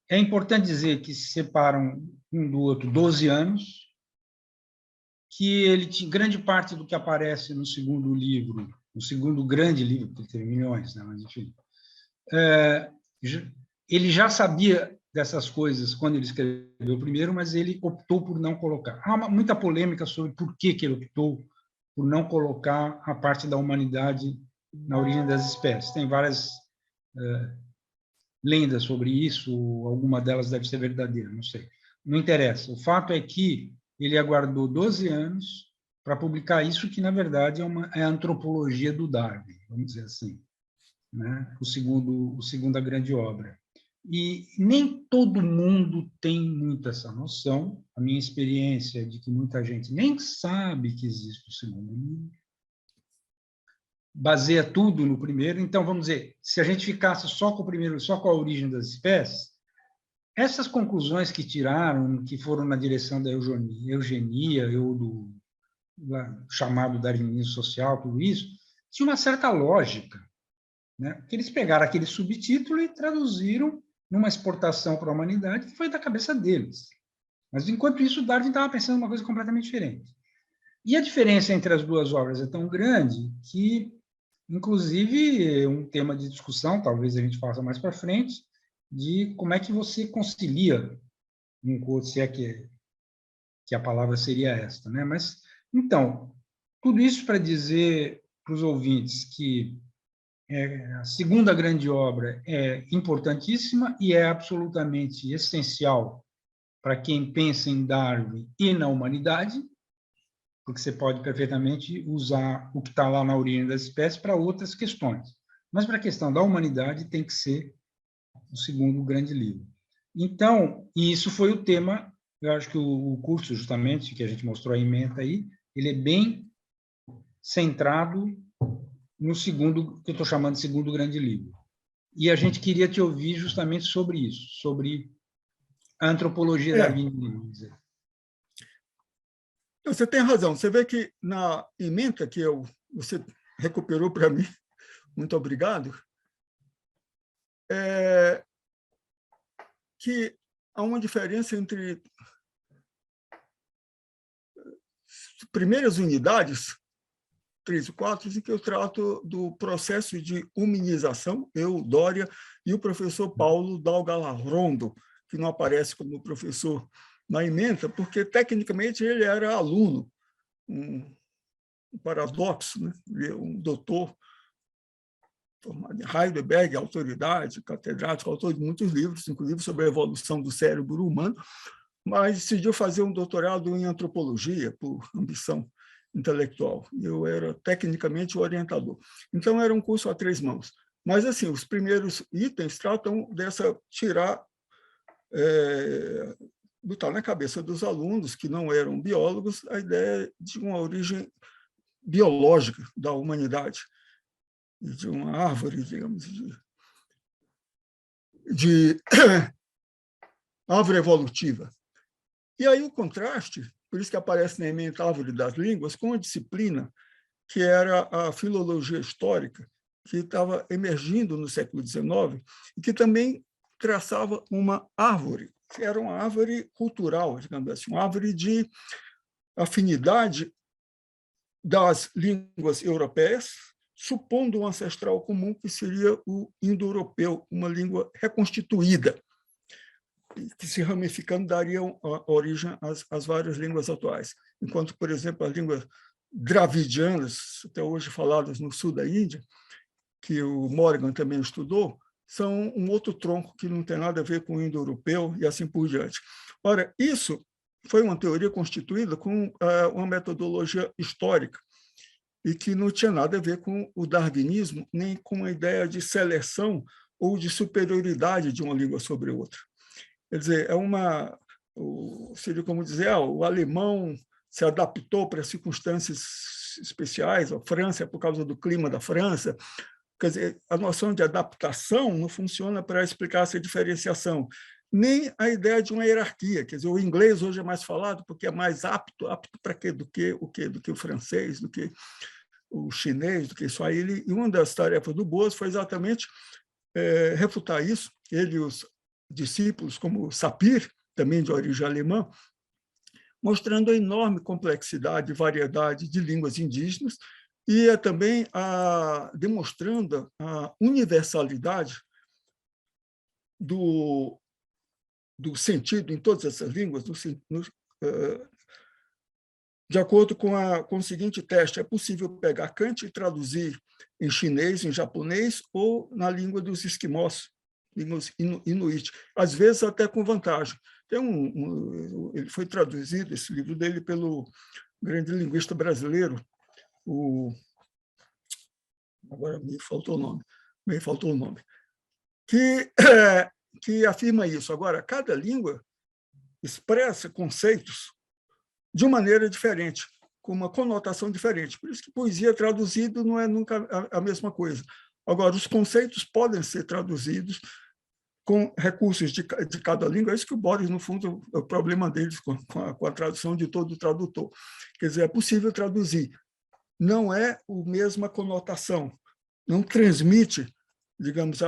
É importante dizer que se separam um do outro 12 anos, que ele tinha grande parte do que aparece no segundo livro, no segundo grande livro, porque teve milhões, né, mas enfim, ele já sabia dessas coisas quando ele escreveu o primeiro, mas ele optou por não colocar. Há muita polêmica sobre por que ele optou por não colocar a parte da humanidade na origem das espécies. Tem várias lendas sobre isso, alguma delas deve ser verdadeira, não sei. Não interessa. O fato é que ele aguardou 12 anos para publicar isso, que, na verdade, é a antropologia do Darwin, vamos dizer assim, né? a segunda grande obra. E nem todo mundo tem muito essa noção. A minha experiência é de que muita gente nem sabe que existe o segundo livro, baseia tudo no primeiro. Então, vamos dizer, se a gente ficasse só com o primeiro, só com a origem das espécies, essas conclusões que tiraram, que foram na direção da eugenia ou do chamado darwinismo social, tudo isso, tinha uma certa lógica, né? Porque eles pegaram aquele subtítulo e traduziram numa exportação para a humanidade que foi da cabeça deles. Mas, enquanto isso, Darwin estava pensando uma coisa completamente diferente. E a diferença entre as duas obras é tão grande que, inclusive, um tema de discussão, talvez a gente faça mais para frente, de como é que você concilia um com o outro, se é que a palavra seria esta, né? Mas, então, tudo isso para dizer para os ouvintes que a segunda grande obra é importantíssima e é absolutamente essencial para quem pensa em Darwin e na humanidade, porque você pode perfeitamente usar o que está lá na origem das espécies para outras questões. Mas para a questão da humanidade tem que ser o segundo grande livro. Então, e isso foi o tema, eu acho que o curso, justamente, que a gente mostrou a ementa aí, ele é bem centrado no segundo, que eu estou chamando de segundo grande livro. E a gente queria te ouvir justamente sobre isso, sobre a antropologia darwiniana.
Você tem razão. Você vê que na ementa que você recuperou para mim, muito obrigado, que há uma diferença entre as primeiras unidades, 3 e 4, em que eu trato do processo de humanização, eu, Dória, e o professor Paulo Dalgalarrondo, que não aparece como professor na ementa, porque, tecnicamente, ele era aluno, um paradoxo, né? Ele é um doutor formado em Heidelberg, autoridade, catedrático, autor de muitos livros, inclusive sobre a evolução do cérebro humano, mas decidiu fazer um doutorado em antropologia, por ambição intelectual. Eu era, tecnicamente, o orientador. Então, era um curso a 3 mãos. Mas, assim, os primeiros itens tratam dessa botar na cabeça dos alunos, que não eram biólogos, a ideia de uma origem biológica da humanidade, de uma árvore, digamos, de árvore evolutiva. E aí o contraste, por isso que aparece na ementa Árvore das Línguas, com a disciplina que era a filologia histórica, que estava emergindo no século XIX, e que também traçava uma árvore, que era uma árvore cultural, digamos assim, uma árvore de afinidade das línguas europeias, supondo um ancestral comum que seria o indo-europeu, uma língua reconstituída, que, se ramificando, dariam origem às várias línguas atuais. Enquanto, por exemplo, as línguas dravidianas, até hoje faladas no sul da Índia, que o Morgan também estudou, são um outro tronco que não tem nada a ver com o indo-europeu e assim por diante. Ora, isso foi uma teoria constituída com uma metodologia histórica e que não tinha nada a ver com o darwinismo, nem com a ideia de seleção ou de superioridade de uma língua sobre outra. Quer dizer, seria como dizer, o alemão se adaptou para circunstâncias especiais, a França, por causa do clima da França. Quer dizer, a noção de adaptação não funciona para explicar essa diferenciação, nem a ideia de uma hierarquia. Quer dizer, o inglês hoje é mais falado porque é mais apto para quê? Do que o francês, do que o chinês, do que o swahili. E uma das tarefas do Boas foi exatamente refutar isso. Ele e os discípulos, como Sapir, também de origem alemã, mostrando a enorme complexidade e variedade de línguas indígenas e também demonstrando a universalidade do sentido em todas essas línguas, De acordo com o seguinte teste, é possível pegar Kant e traduzir em chinês, em japonês ou na língua dos esquimós, línguas inuit, às vezes até com vantagem. Ele foi traduzido, esse livro dele, pelo grande linguista brasileiro, agora me faltou o nome, que afirma isso. Agora, cada língua expressa conceitos de uma maneira diferente, com uma conotação diferente. Por isso que poesia traduzida não é nunca a mesma coisa. Agora, os conceitos podem ser traduzidos com recursos de cada língua. É isso que o Borges, no fundo, é o problema deles com a tradução de todo tradutor. Quer dizer, é possível traduzir. Não é a mesma conotação, não transmite, digamos,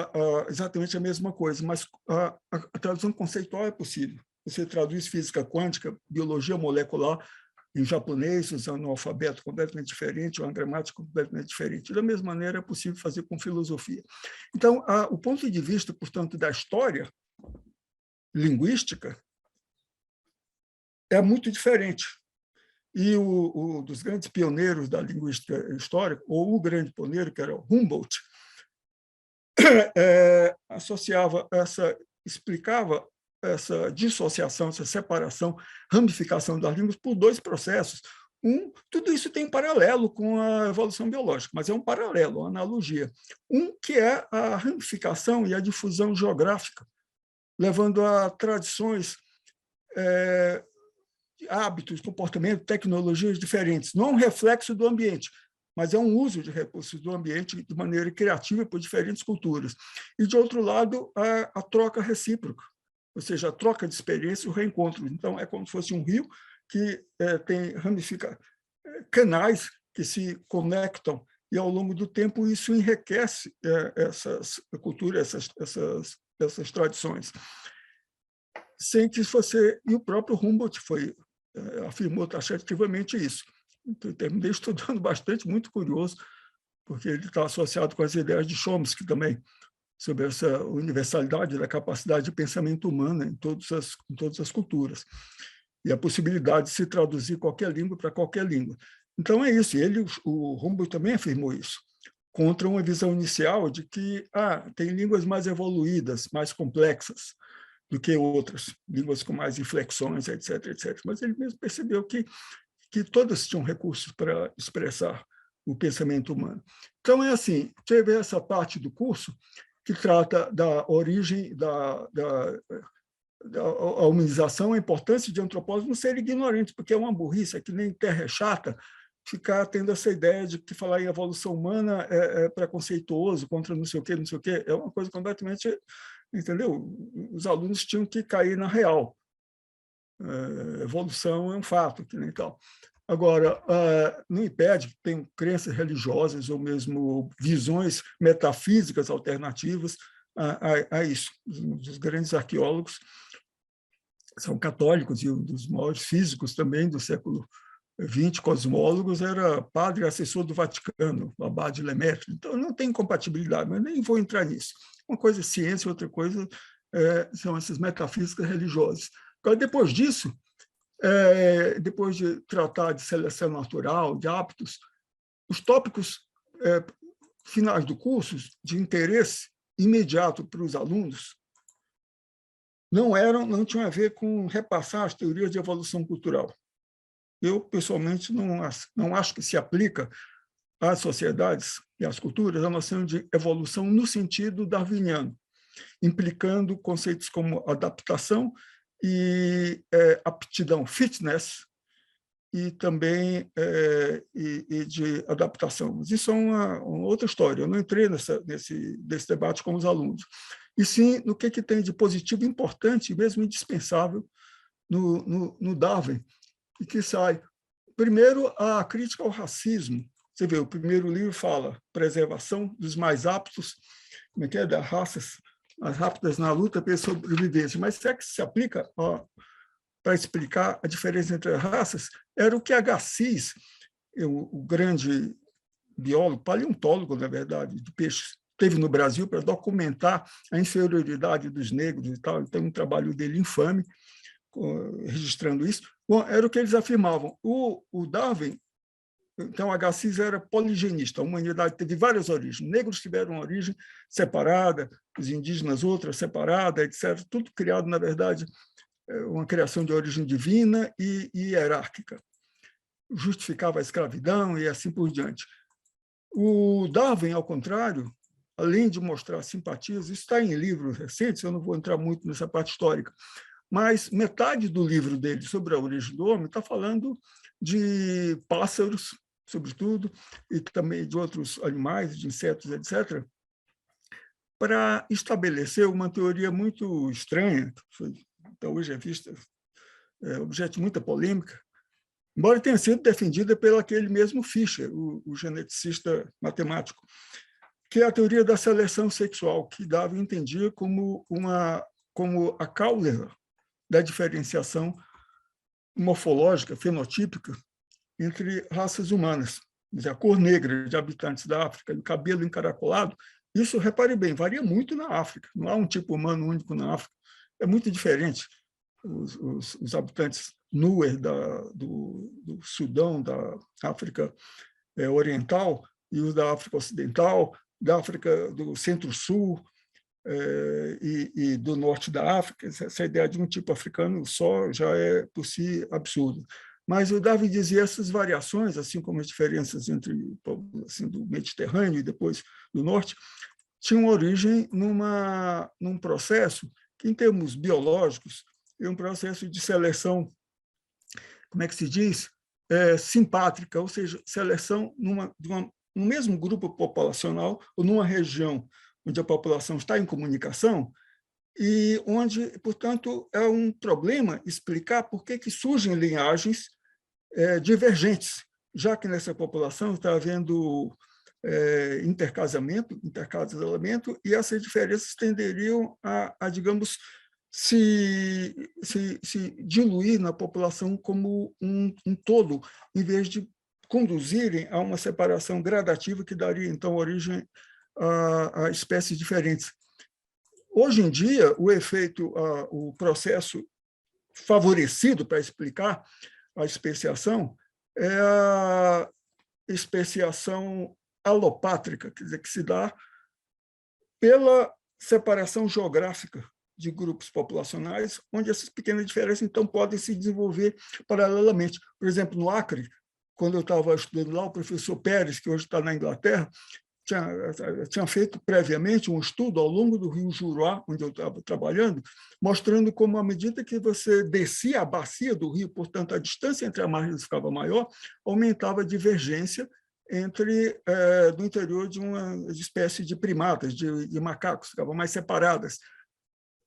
exatamente a mesma coisa, mas a tradução conceitual é possível. Você traduz física quântica, biologia molecular, em japonês, usando um alfabeto completamente diferente, uma gramática completamente diferente. Da mesma maneira, é possível fazer com filosofia. Então, o ponto de vista, portanto, da história linguística é muito diferente. E dos grandes pioneiros da linguística histórica, ou o grande pioneiro, que era Humboldt, explicava essa dissociação, essa separação, ramificação das línguas por dois processos. Tudo isso tem paralelo com a evolução biológica, mas é um paralelo, uma analogia. Que é a ramificação e a difusão geográfica, levando a tradições, hábitos, comportamento, tecnologias diferentes. Não é um reflexo do ambiente, mas é um uso de recursos do ambiente de maneira criativa por diferentes culturas. E, de outro lado, a troca recíproca, ou seja, a troca de experiência e o reencontro. Então, é como se fosse um rio que tem canais que se conectam, e, ao longo do tempo, isso enriquece essas culturas, essas tradições. Sem que fosse... E o próprio Humboldt afirmou taxativamente isso. Então, eu terminei estudando bastante, muito curioso, porque ele está associado com as ideias de Chomsky também, sobre essa universalidade da capacidade de pensamento humana em todas as culturas, e a possibilidade de se traduzir qualquer língua para qualquer língua. Então, é isso. O Humboldt também afirmou isso, contra uma visão inicial de que tem línguas mais evoluídas, mais complexas do que outras, línguas com mais inflexões, etc., etc. Mas ele mesmo percebeu que todas tinham recursos para expressar o pensamento humano. Então, é assim, teve essa parte do curso que trata da origem da humanização, a importância de antropólogos não serem ignorantes, porque é uma burrice, é que nem terra chata, ficar tendo essa ideia de que falar em evolução humana é preconceituoso, contra não sei o quê, é uma coisa completamente... Entendeu? Os alunos tinham que cair na real. Evolução é um fato, que nem tal. Agora, não impede que tenham crenças religiosas ou mesmo visões metafísicas alternativas a isso. Os grandes arqueólogos são católicos, e um dos maiores físicos também do século XX, cosmólogos, era padre assessor do Vaticano, o Abade Lemaitre. Então, não tem compatibilidade, mas nem vou entrar nisso. Uma coisa é ciência, outra coisa são essas metafísicas religiosas. Agora, depois disso, depois de tratar de seleção natural, de hábitos, os tópicos finais do curso, de interesse imediato para os alunos, não tinham a ver com repassar as teorias de evolução cultural. Eu, pessoalmente, não acho que se aplica às sociedades e às culturas a noção de evolução no sentido darwiniano, implicando conceitos como adaptação e aptidão, fitness, e também e de adaptação. Mas isso é uma outra história. Eu não entrei nesse debate com os alunos. E sim no que tem de positivo, importante e mesmo indispensável no Darwin, e que sai. Primeiro, a crítica ao racismo. Você vê, o primeiro livro fala preservação dos mais aptos, como é que é, das raças mais rápidas na luta pela sobrevivência. Mas será que se aplica para explicar a diferença entre as raças? Era o que Agassiz, o grande biólogo, paleontólogo, na verdade, de peixes, teve no Brasil para documentar a inferioridade dos negros e tal. Tem um trabalho dele infame, registrando isso. Bom, era o que eles afirmavam. O Darwin, então, Agassiz era poligenista, a humanidade teve várias origens. Negros tiveram uma origem separada, os indígenas outra separada, etc. Tudo criado, na verdade, uma criação de origem divina e hierárquica. Justificava a escravidão e assim por diante. O Darwin, ao contrário, além de mostrar simpatias, isso está em livros recentes, eu não vou entrar muito nessa parte histórica, mas metade do livro dele sobre a origem do homem está falando de pássaros, sobretudo, e também de outros animais, de insetos, etc., para estabelecer uma teoria muito estranha, que foi, até hoje é vista objeto de muita polêmica, embora tenha sido defendida pelo aquele mesmo Fischer, o geneticista matemático, que é a teoria da seleção sexual, que Darwin entendia como a causa da diferenciação morfológica, fenotípica, entre raças humanas. A cor negra de habitantes da África, o cabelo encaracolado, isso, repare bem, varia muito na África. Não há um tipo humano único na África. É muito diferente. Os habitantes Nuer do Sudão, da África Oriental, e os da África Ocidental, da África do Centro-Sul e do Norte da África. Essa ideia de um tipo africano só já é, por si, absurda. Mas o Darwin dizia essas variações, assim como as diferenças entre assim, do Mediterrâneo e depois do Norte, tinham origem num processo que, em termos biológicos, é um processo de seleção, como é que se diz? Simpátrica, ou seja, seleção no mesmo grupo populacional ou numa região onde a população está em comunicação e onde, portanto, é um problema explicar por que surgem linhagens divergentes, já que nessa população está havendo intercasamento, e essas diferenças tenderiam a digamos, se diluir na população como um todo, em vez de conduzirem a uma separação gradativa que daria, então, origem a espécies diferentes. Hoje em dia, o processo favorecido para explicar a especiação é a especiação alopátrica, quer dizer, que se dá pela separação geográfica de grupos populacionais, onde essas pequenas diferenças, então, podem se desenvolver paralelamente. Por exemplo, no Acre, quando eu estava estudando lá, o professor Pérez, que hoje está na Inglaterra, tinha feito previamente um estudo ao longo do rio Juruá, onde eu estava trabalhando, mostrando como, à medida que você descia a bacia do rio, portanto, a distância entre as margens ficava maior, aumentava a divergência do interior de uma espécie de primatas, de macacos, ficavam mais separadas,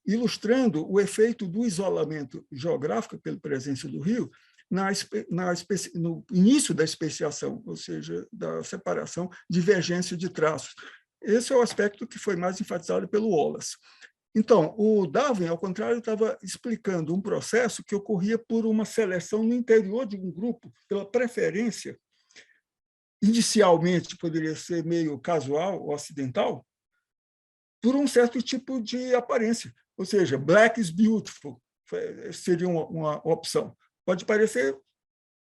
ilustrando o efeito do isolamento geográfico pela presença do rio no início da especiação, ou seja, da separação, divergência de traços. Esse é o aspecto que foi mais enfatizado pelo Wallace. Então, o Darwin, ao contrário, estava explicando um processo que ocorria por uma seleção no interior de um grupo, pela preferência, inicialmente poderia ser meio casual ou acidental, por um certo tipo de aparência. Ou seja, black is beautiful seria uma opção. Pode parecer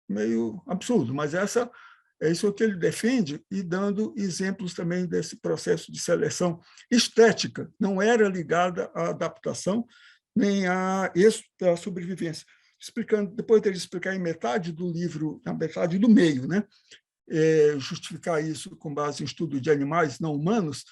meio absurdo, mas é isso que ele defende, e dando exemplos também desse processo de seleção estética, não era ligada à adaptação, nem à sobrevivência. Depois dele explicar em metade do livro, na metade do meio, né, justificar isso com base em estudo de animais não humanos,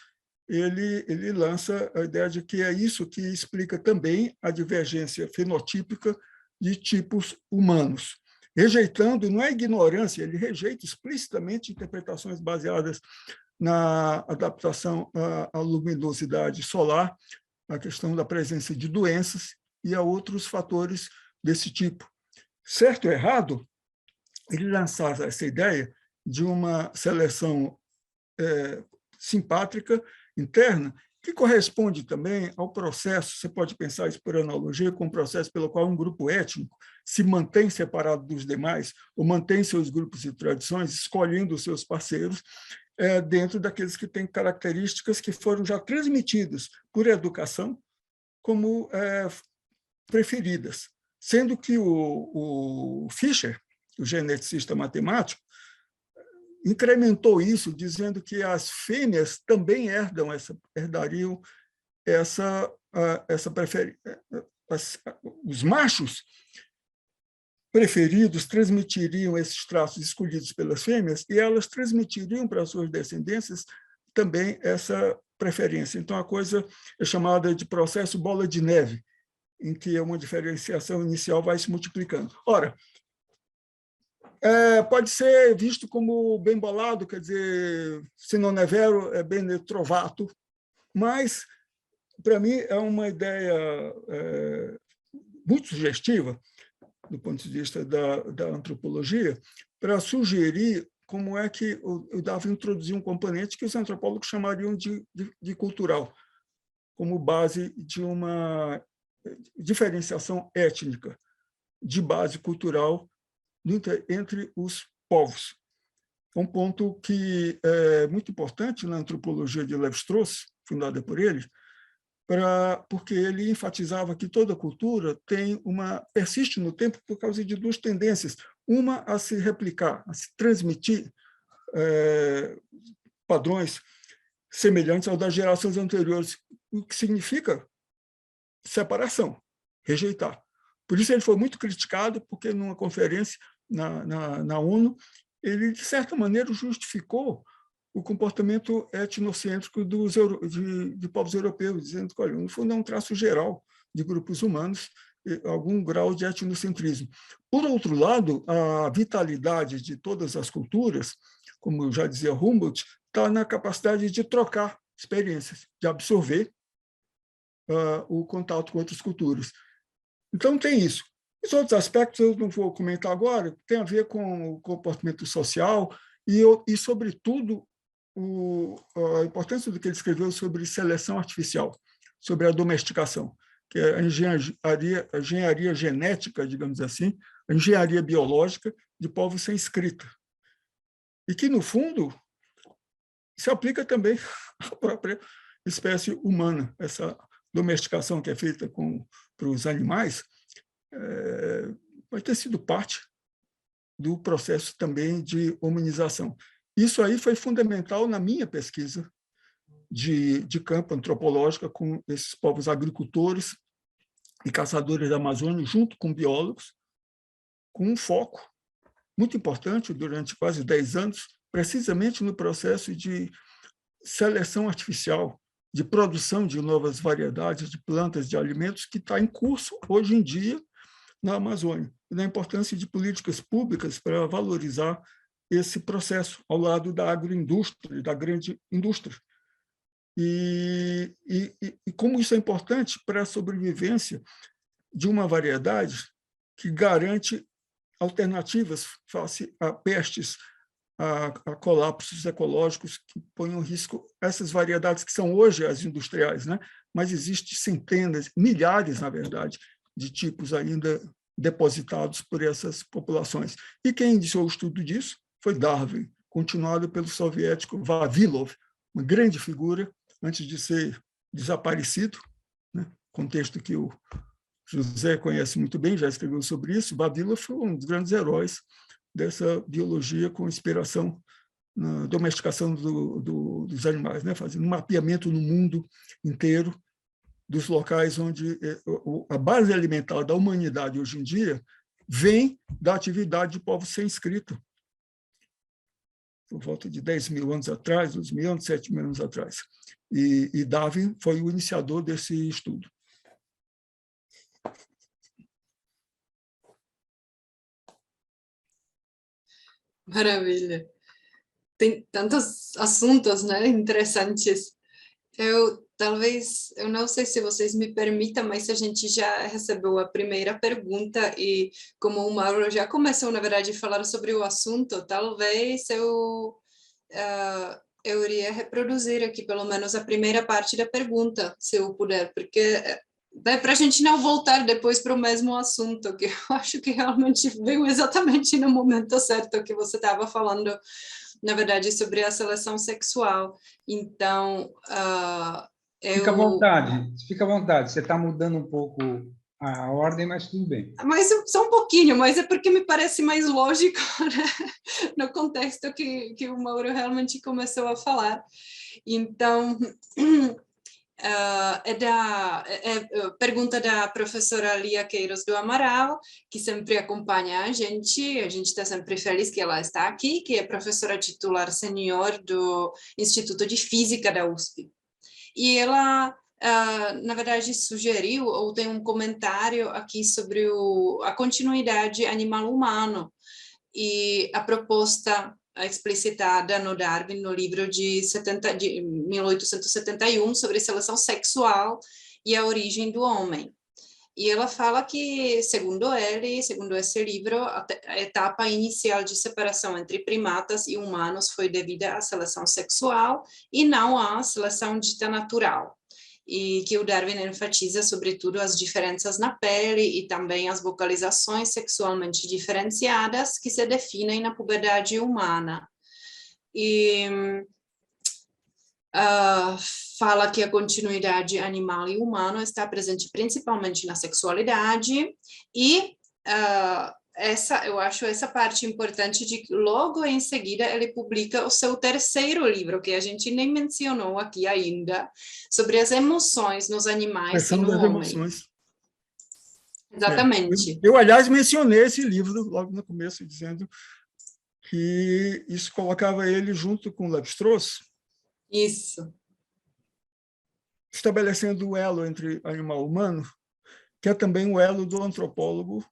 ele lança a ideia de que é isso que explica também a divergência fenotípica de tipos humanos, rejeitando, não é ignorância, ele rejeita explicitamente interpretações baseadas na adaptação à luminosidade solar, a questão da presença de doenças e a outros fatores desse tipo. Certo ou errado, ele lançava essa ideia de uma seleção simpátrica interna, que corresponde também ao processo, você pode pensar isso por analogia, com o processo pelo qual um grupo étnico se mantém separado dos demais, ou mantém seus grupos e tradições, escolhendo os seus parceiros, dentro daqueles que têm características que foram já transmitidas por educação como preferidas, sendo que o Fischer, o geneticista matemático, incrementou isso, dizendo que as fêmeas também herdariam essa preferência. Os machos preferidos transmitiriam esses traços escolhidos pelas fêmeas e elas transmitiriam para as suas descendências também essa preferência. Então, a coisa é chamada de processo bola de neve, em que uma diferenciação inicial vai se multiplicando. Ora, pode ser visto como bem bolado, quer dizer, se non è vero, é bene trovato, mas, para mim, é uma ideia muito sugestiva, do ponto de vista da antropologia, para sugerir como é que o Darwin introduziu um componente que os antropólogos chamariam de cultural, como base de uma diferenciação étnica, de base cultural entre os povos. Um ponto que é muito importante na antropologia de Lévi-Strauss, fundada por ele, porque ele enfatizava que toda cultura persiste no tempo por causa de duas tendências. Uma a se replicar, a se transmitir padrões semelhantes aos das gerações anteriores, o que significa separação, rejeitar. Por isso ele foi muito criticado, porque numa conferência na ONU, ele, de certa maneira, justificou o comportamento etnocêntrico de povos europeus, dizendo que, olha, no fundo, é um traço geral de grupos humanos, algum grau de etnocentrismo. Por outro lado, a vitalidade de todas as culturas, como já dizia Humboldt, está na capacidade de trocar experiências, de absorver o contato com outras culturas. Então, tem isso. Os outros aspectos eu não vou comentar agora, tem a ver com o comportamento social e sobretudo, a importância do que ele escreveu sobre seleção artificial, sobre a domesticação, que é a engenharia genética, digamos assim, a engenharia biológica de povos sem escrita. E que, no fundo, se aplica também à própria espécie humana. Essa domesticação que é feita para os animais vai ter sido parte do processo também de humanização. Isso aí foi fundamental na minha pesquisa de campo antropológica com esses povos agricultores e caçadores da Amazônia, junto com biólogos, com um foco muito importante durante quase 10 anos, precisamente no processo de seleção artificial, de produção de novas variedades de plantas, de alimentos, que está em curso hoje em dia na Amazônia, e na importância de políticas públicas para valorizar esse processo ao lado da agroindústria, da grande indústria. E como isso é importante para a sobrevivência de uma variedade que garante alternativas face a pestes, a colapsos ecológicos que ponham em risco essas variedades que são hoje as industriais, né? Mas existem centenas, milhares, na verdade, de tipos ainda depositados por essas populações. E quem iniciou o estudo disso foi Darwin, continuado pelo soviético Vavilov, uma grande figura, antes de ser desaparecido, né? Contexto que o José conhece muito bem, já escreveu sobre isso. Vavilov foi um dos grandes heróis dessa biologia com inspiração na domesticação dos animais, né? Fazendo um mapeamento no mundo inteiro dos locais onde a base alimentar da humanidade hoje em dia vem da atividade de povos sem escrita, por volta de 10 mil anos atrás, 12 mil anos, 7 mil anos atrás. E Darwin foi o iniciador desse estudo.
Maravilha. Tem tantos assuntos, né, interessantes. Eu não sei se vocês me permitam, mas a gente já recebeu a primeira pergunta e como o Mauro já começou, na verdade, a falar sobre o assunto, talvez eu iria reproduzir aqui pelo menos a primeira parte da pergunta, se eu puder, porque para a gente não voltar depois para o mesmo assunto, que eu acho que realmente veio exatamente no momento certo que você estava falando, na verdade, sobre a seleção sexual. Então,
Fica à vontade, fica à vontade. Você está mudando um pouco a ordem, mas tudo bem.
Mas só um pouquinho, mas é porque me parece mais lógico, né? No contexto que o Mauro realmente começou a falar. Então, pergunta da professora Lia Queiroz do Amaral, que sempre acompanha a gente está sempre feliz que ela está aqui, que é professora titular senior do Instituto de Física da USP. E ela, na verdade, sugeriu, ou tem um comentário aqui sobre a continuidade animal-humano, e a proposta explicitada no Darwin, no livro de 1871, sobre seleção sexual e a origem do homem. E ela fala que, segundo esse livro, a etapa inicial de separação entre primatas e humanos foi devida à seleção sexual e não à seleção dita natural. E que o Darwin enfatiza, sobretudo, as diferenças na pele e também as vocalizações sexualmente diferenciadas que se definem na puberdade humana. E fala que a continuidade animal e humano está presente principalmente na sexualidade e eu acho essa parte importante de que logo em seguida ele publica o seu terceiro livro, que a gente nem mencionou aqui ainda, sobre as emoções nos animais e no homem.
Emoções.
Exatamente.
Eu, aliás, mencionei esse livro logo no começo, dizendo que isso colocava ele junto com Lévi-Strauss.
Isso.
Estabelecendo o elo entre animal e humano, que é também o elo do antropólogo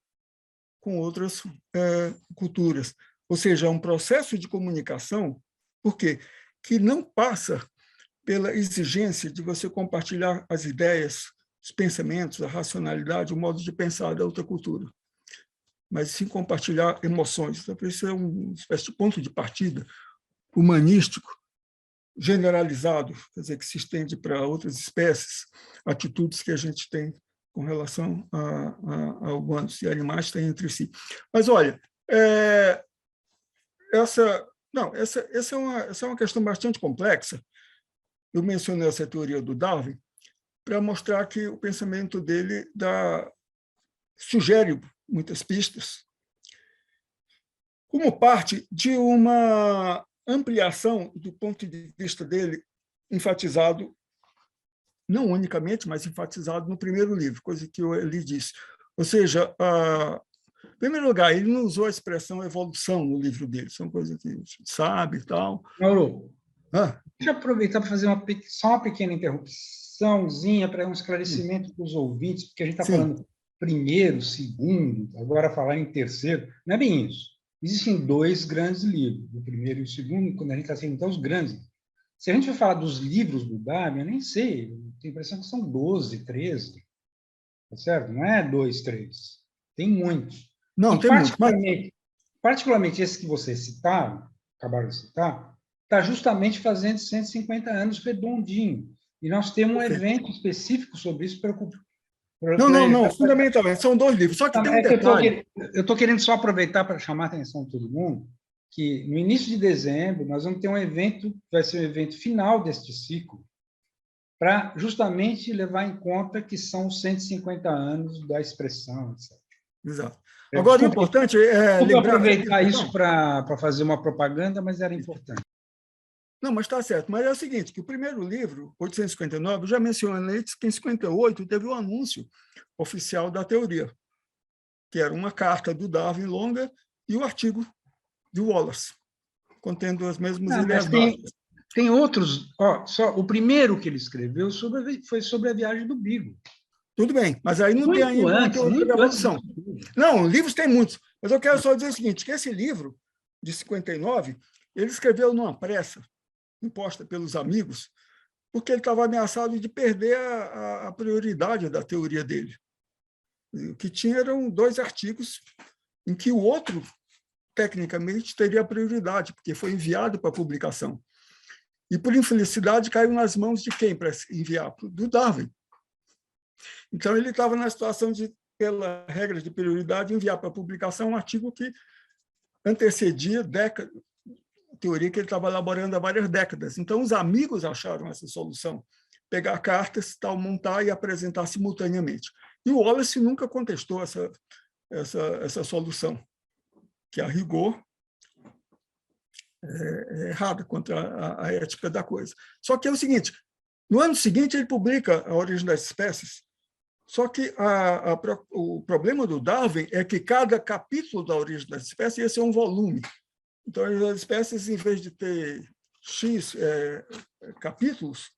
com outras culturas. Ou seja, é um processo de comunicação, por quê? Que não passa pela exigência de você compartilhar as ideias, os pensamentos, a racionalidade, o modo de pensar da outra cultura, mas sim compartilhar emoções. Então, isso é uma espécie de ponto de partida humanístico, generalizado, quer dizer, que se estende para outras espécies, atitudes que a gente tem com relação a humanos e animais têm entre si. Mas, olha, essa é uma questão bastante complexa. Eu mencionei essa teoria do Darwin para mostrar que o pensamento dele sugere muitas pistas, como parte de uma ampliação do ponto de vista dele, enfatizado, não unicamente, mas enfatizado no primeiro livro, coisa que ele disse. Ou seja, em primeiro lugar, ele não usou a expressão evolução no livro dele, são coisas que a gente sabe e tal.
Mauro, deixa eu aproveitar para fazer só uma pequena interrupçãozinha para um esclarecimento para os ouvintes, porque a gente está falando primeiro, segundo, agora falar em terceiro, não é bem isso. Existem dois grandes livros, o primeiro e o segundo, quando a gente está sendo então os grandes. Se a gente for falar dos livros do Darwin, eu nem sei, eu tenho a impressão que são 12, 13, tá certo? Não é 2, 3, tem muitos.
Não, tem
particularmente esse que vocês citaram, acabaram de citar, está justamente fazendo 150 anos redondinho. E nós temos um evento específico sobre isso.
Não, fundamentalmente, são 2 livros. Só que tem um detalhe.
Eu estou querendo só aproveitar para chamar a atenção de todo mundo, que no início de dezembro nós vamos ter um evento, que vai ser o evento final deste ciclo, para justamente levar em conta que são 150 anos da expressão, etc.
Exato. Agora, o importante é lembrar...
aproveitar isso para fazer uma propaganda, mas era importante.
Não, mas está certo. Mas é o seguinte, que o primeiro livro, 859, eu já mencionei que em 58 teve o anúncio oficial da teoria, que era uma carta do Darwin longa e o artigo de Wallace, contendo as mesmas ideias básicas.
Tem outros... o primeiro que ele escreveu foi sobre a viagem do Beagle.
Tudo bem, mas aí não tem ainda uma teoria da evolução. Não, livros tem muitos, mas eu quero só dizer o seguinte, que esse livro, de 59, ele escreveu numa pressa, imposta pelos amigos, porque ele estava ameaçado de perder a prioridade da teoria dele. O que tinha eram 2 artigos em que o outro, tecnicamente, teria prioridade, porque foi enviado para publicação. E, por infelicidade, caiu nas mãos de quem para enviar? Do Darwin. Então, ele estava na situação de, pela regra de prioridade, enviar para publicação um artigo que antecedia a teoria que ele estava elaborando há várias décadas. Então, os amigos acharam essa solução, pegar cartas, tal, montar e apresentar simultaneamente. E o Wallace nunca contestou essa solução, que, a rigor, é errada quanto à ética da coisa. Só que é o seguinte, no ano seguinte ele publica A Origem das Espécies, só que o problema do Darwin é que cada capítulo da Origem das Espécies ia ser um volume. Então, as espécies, em vez de ter X capítulos,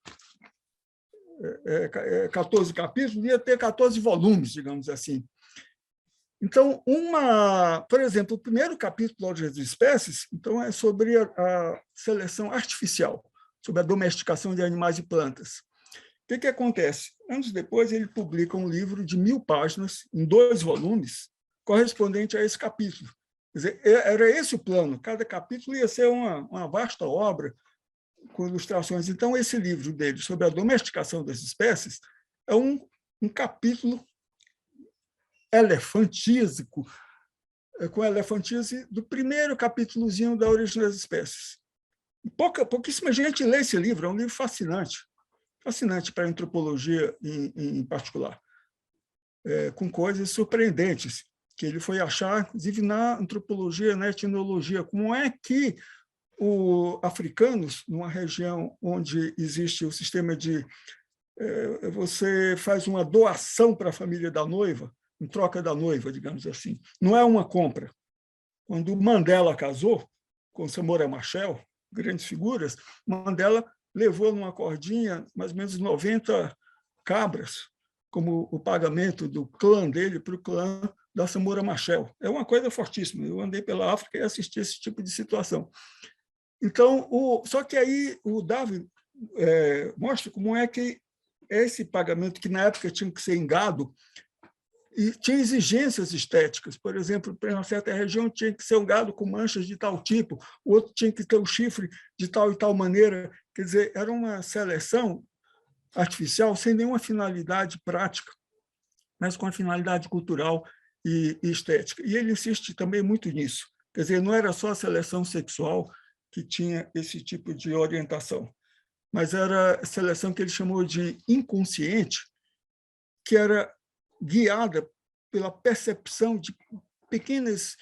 14 capítulos, ia ter 14 volumes, digamos assim. Então, por exemplo, o primeiro capítulo da Origem das Espécies então, é sobre a seleção artificial, sobre a domesticação de animais e plantas. O que acontece? Anos depois, ele publica um livro de 1000 páginas, em 2 volumes, correspondente a esse capítulo. Quer dizer, era esse o plano. Cada capítulo ia ser uma vasta obra com ilustrações. Então, esse livro dele sobre a domesticação das espécies é um capítulo elefantísico, com a elefantise do primeiro capítulozinho da Origem das Espécies. Pouquíssima gente lê esse livro, é um livro fascinante para a antropologia em particular, com coisas surpreendentes que ele foi achar, inclusive, na antropologia, na etnologia, como é que os africanos, numa região onde existe o sistema de você faz uma doação para a família da noiva, em troca da noiva, digamos assim. Não é uma compra. Quando Mandela casou com Samora Machel, grandes figuras, Mandela levou numa cordinha mais ou menos 90 cabras, como o pagamento do clã dele para o clã da Samora Machel. É uma coisa fortíssima. Eu andei pela África e assisti esse tipo de situação. Então, só que aí o Darwin mostra como é que esse pagamento, que na época tinha que ser em gado, e tinha exigências estéticas. Por exemplo, para uma certa região tinha que ser um gado com manchas de tal tipo, o outro tinha que ter o chifre de tal e tal maneira. Quer dizer, era uma seleção artificial sem nenhuma finalidade prática, mas com a finalidade cultural e estética. E ele insiste também muito nisso. Quer dizer, não era só a seleção sexual que tinha esse tipo de orientação, mas era a seleção que ele chamou de inconsciente, que era guiada pela percepção de pequenas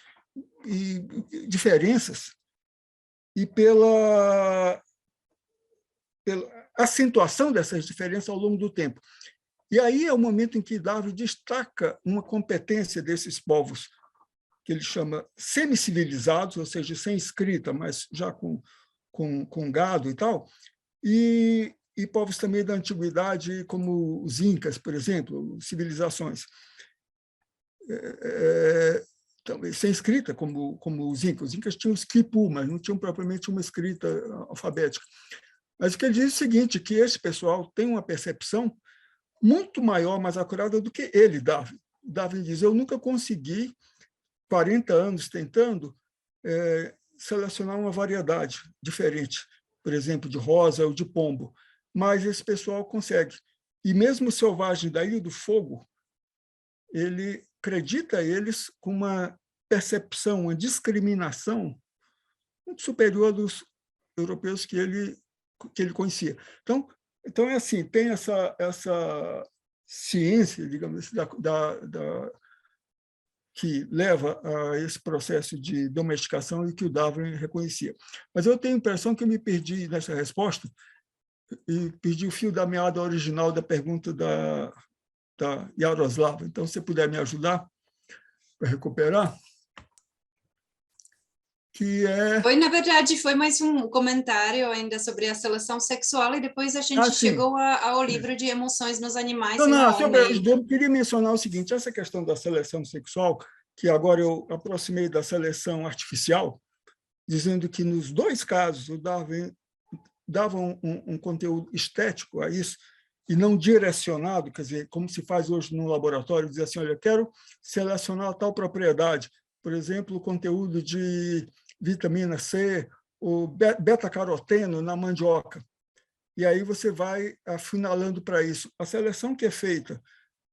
diferenças e pela acentuação dessas diferenças ao longo do tempo. E aí é o momento em que Darwin destaca uma competência desses povos, que ele chama semicivilizados, ou seja, sem escrita, mas já com gado e tal, e povos também da antiguidade, como os incas, por exemplo, civilizações. Também sem escrita, como os incas. Os incas tinham quipu, mas não tinham propriamente uma escrita alfabética. Mas o que ele diz é o seguinte, que esse pessoal tem uma percepção muito maior, mais acurada do que ele, Darwin. Darwin diz, eu nunca consegui, 40 anos tentando, selecionar uma variedade diferente, por exemplo, de rosa ou de pombo, mas esse pessoal consegue. E mesmo o selvagem da Ilha do Fogo, ele acredita eles com uma percepção, uma discriminação muito superior dos europeus que ele conhecia. Então é assim, tem essa ciência, digamos assim, que leva a esse processo de domesticação e que o Darwin reconhecia. Mas eu tenho a impressão que eu me perdi nessa resposta e perdi o fio da meada original da pergunta da Yaroslava. Então, se você puder me ajudar para recuperar, que é...
Na verdade, foi mais um comentário ainda sobre a seleção sexual e depois a gente chegou ao livro de Emoções nos Animais e no Homem.
Eu queria mencionar o seguinte, essa questão da seleção sexual, que agora eu aproximei da seleção artificial, dizendo que nos 2 casos o Darwin dava um conteúdo estético a isso e não direcionado, quer dizer, como se faz hoje no laboratório, dizer assim, olha, eu quero selecionar tal propriedade, por exemplo, o conteúdo de vitamina C, o beta-caroteno na mandioca. E aí você vai afinalando para isso. A seleção que é feita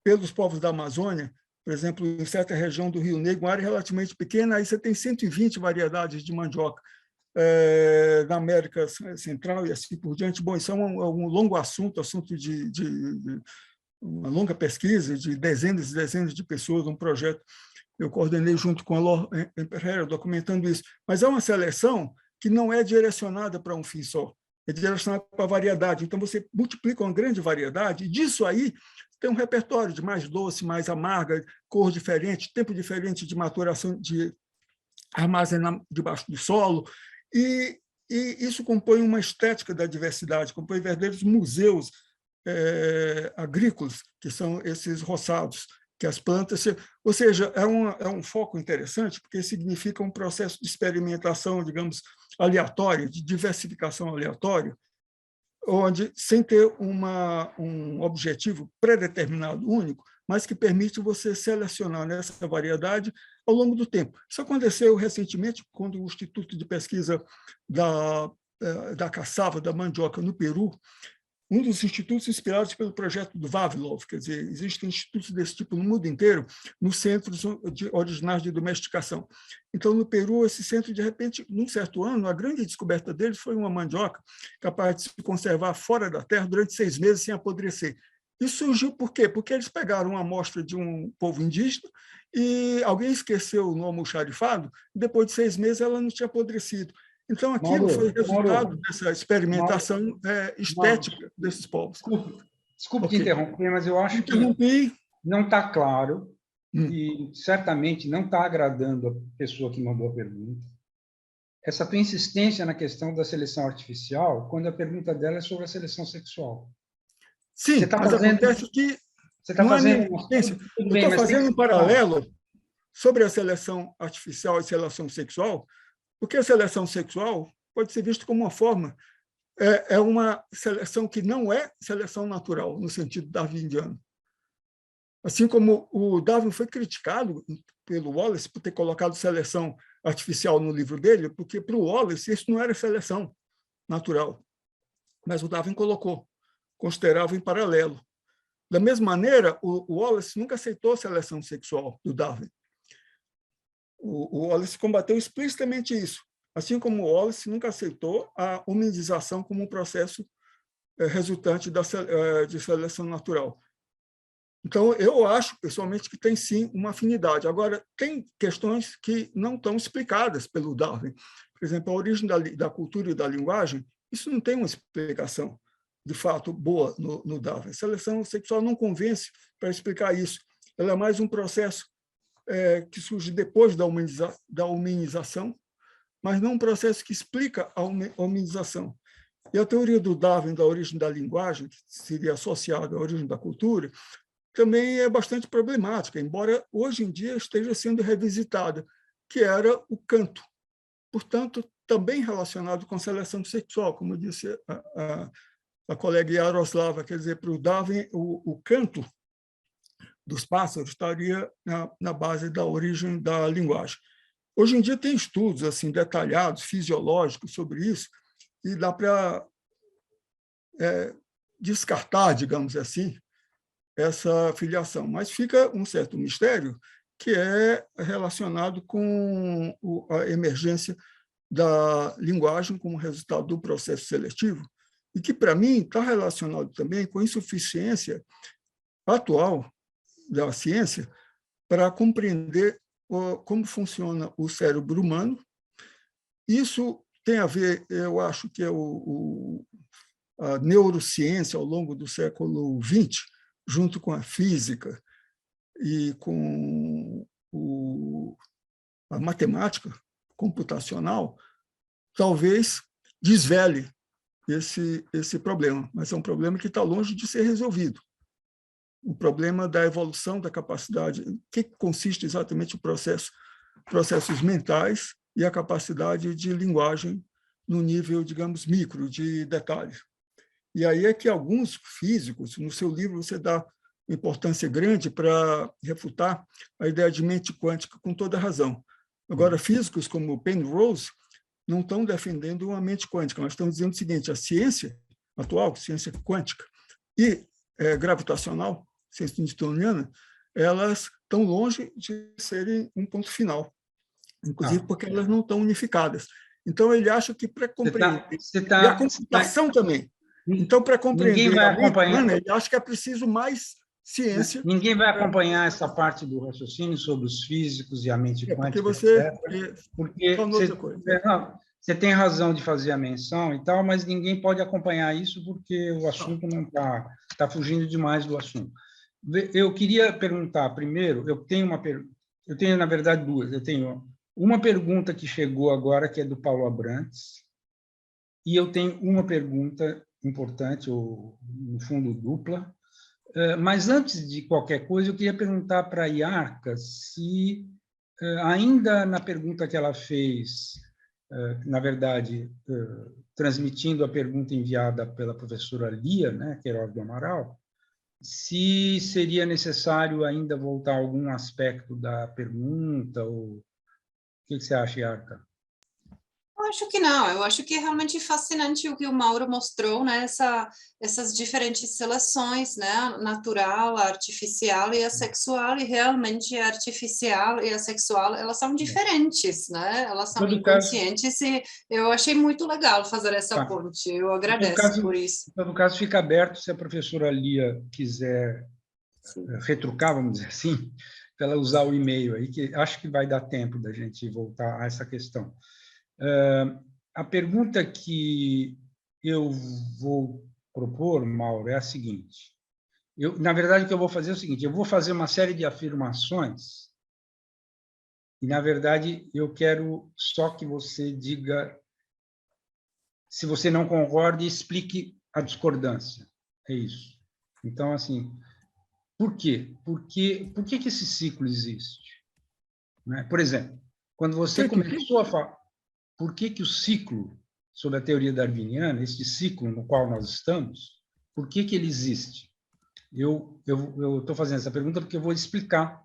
pelos povos da Amazônia, por exemplo, em certa região do Rio Negro, uma área relativamente pequena, aí você tem 120 variedades de mandioca na América Central e assim por diante. Bom, isso é um longo assunto de uma longa pesquisa de dezenas e dezenas de pessoas, um projeto que eu coordenei junto com a Laure Emperher, documentando isso. Mas é uma seleção que não é direcionada para um fim só, é direcionada para a variedade. Então, você multiplica uma grande variedade, e disso aí tem um repertório de mais doce, mais amarga, cor diferente, tempo diferente de maturação, de armazenar debaixo do solo, e isso compõe uma estética da diversidade, compõe verdadeiros museus agrícolas, que são esses roçados, que as plantas... Ou seja, é um foco interessante, porque significa um processo de experimentação, digamos, aleatória, de diversificação aleatória, onde, sem ter um objetivo pré-determinado, único, mas que permite você selecionar nessa variedade ao longo do tempo. Isso aconteceu recentemente, quando o Instituto de Pesquisa da Cassava, da Mandioca, no Peru, um dos institutos inspirados pelo projeto do Vavilov, quer dizer, existem institutos desse tipo no mundo inteiro, nos centros originais de domesticação. Então, no Peru, esse centro, de repente, num certo ano, a grande descoberta deles foi uma mandioca capaz de se conservar fora da terra durante 6 meses sem apodrecer. Isso surgiu por quê? Porque eles pegaram uma amostra de um povo indígena e alguém esqueceu no almoxarifado, e depois de 6 meses ela não tinha apodrecido. Então, aquilo foi resultado dessa experimentação estética desses povos.
Desculpe te interromper, mas eu acho que não está claro e certamente não está agradando a pessoa que mandou a pergunta. Essa tua insistência na questão da seleção artificial, quando a pergunta dela é sobre a seleção sexual.
Sim, mas acontece que
você está fazendo...
Eu estou fazendo um paralelo sobre a seleção artificial e seleção sexual, porque a seleção sexual pode ser vista como uma forma, é uma seleção que não é seleção natural, no sentido darwiniano. Assim como o Darwin foi criticado pelo Wallace por ter colocado seleção artificial no livro dele, porque para o Wallace isso não era seleção natural, mas o Darwin colocou, considerava em paralelo. Da mesma maneira, o Wallace nunca aceitou a seleção sexual do Darwin. O Wallace combateu explicitamente isso, assim como o Wallace nunca aceitou a hominização como um processo resultante de seleção natural. Então, eu acho, pessoalmente, que tem, sim, uma afinidade. Agora, tem questões que não estão explicadas pelo Darwin. Por exemplo, a origem da cultura e da linguagem, isso não tem uma explicação, de fato, boa no Darwin. A seleção sexual não convence para explicar isso. Ela é mais um processo que surge depois da hominização, mas não um processo que explica a hominização. E a teoria do Darwin da origem da linguagem, que seria associada à origem da cultura, também é bastante problemática, embora hoje em dia esteja sendo revisitada, que era o canto. Portanto, também relacionado com seleção sexual, como disse a colega Yaroslava, quer dizer, para o Darwin, o canto dos pássaros estaria na base da origem da linguagem. Hoje em dia tem estudos assim detalhados, fisiológicos sobre isso, e dá para descartar, digamos assim, essa filiação. Mas fica um certo mistério que é relacionado com a emergência da linguagem como resultado do processo seletivo, e que, para mim, está relacionado também com a insuficiência atual da ciência para compreender como funciona o cérebro humano. Isso tem a ver, eu acho que é a neurociência ao longo do século XX, junto com a física e com a matemática computacional, talvez desvele esse problema, mas é um problema que está longe de ser resolvido. O problema da evolução da capacidade, em que consiste exatamente o processos mentais e a capacidade de linguagem no nível, digamos, micro, de detalhes. E aí é que alguns físicos, no seu livro, você dá importância grande para refutar a ideia de mente quântica com toda razão. Agora, físicos como Penrose não estão defendendo uma mente quântica, mas estão dizendo o seguinte: a ciência atual, ciência quântica e gravitacional, ciência newtoniana, elas estão longe de serem um ponto final, inclusive porque elas não estão unificadas. Então, ele acha que para compreender... E a computação também. Então, para compreender a mente humana, ele acha que é preciso mais ciência...
Ninguém vai acompanhar essa parte do raciocínio sobre os físicos e a mente quântica,
porque você
etc. Porque
falou outra coisa.
Você tem razão de fazer a menção e tal, mas ninguém pode acompanhar isso porque o assunto não está fugindo demais do assunto. Eu queria perguntar primeiro, eu tenho, na verdade, duas. Eu tenho uma pergunta que chegou agora, que é do Paulo Abrantes, e eu tenho uma pergunta importante, ou, no fundo, dupla. Mas, antes de qualquer coisa, eu queria perguntar para a Yarka se, ainda na pergunta que ela fez, na verdade, transmitindo a pergunta enviada pela professora Lia, né, Queiroz do Amaral, se seria necessário ainda voltar a algum aspecto da pergunta, ou o que você acha, Yarka?
Eu acho que não, eu acho que é realmente fascinante o que o Mauro mostrou, né? Essas diferentes seleções, né? A natural, a artificial e a sexual, e realmente a artificial e a sexual, elas são diferentes, né? Elas são inconscientes, e eu achei muito legal fazer essa ponte, eu agradeço por isso.
Em todo caso, fica aberto, se a professora Lia quiser retrucar, vamos dizer assim, para ela usar o e-mail aí, que acho que vai dar tempo da gente voltar a essa questão. A pergunta que eu vou propor, Mauro, é a seguinte. Na verdade, o que eu vou fazer é o seguinte, eu vou fazer uma série de afirmações e, na verdade, eu quero só que você diga, se você não concorda, explique a discordância. É isso. Então, assim, por quê? Por que esse ciclo existe? Né? Por exemplo, quando você começou a falar... Por que o ciclo, sobre a teoria darwiniana, esse ciclo no qual nós estamos, por que ele existe? Eu estou fazendo essa pergunta porque eu vou explicar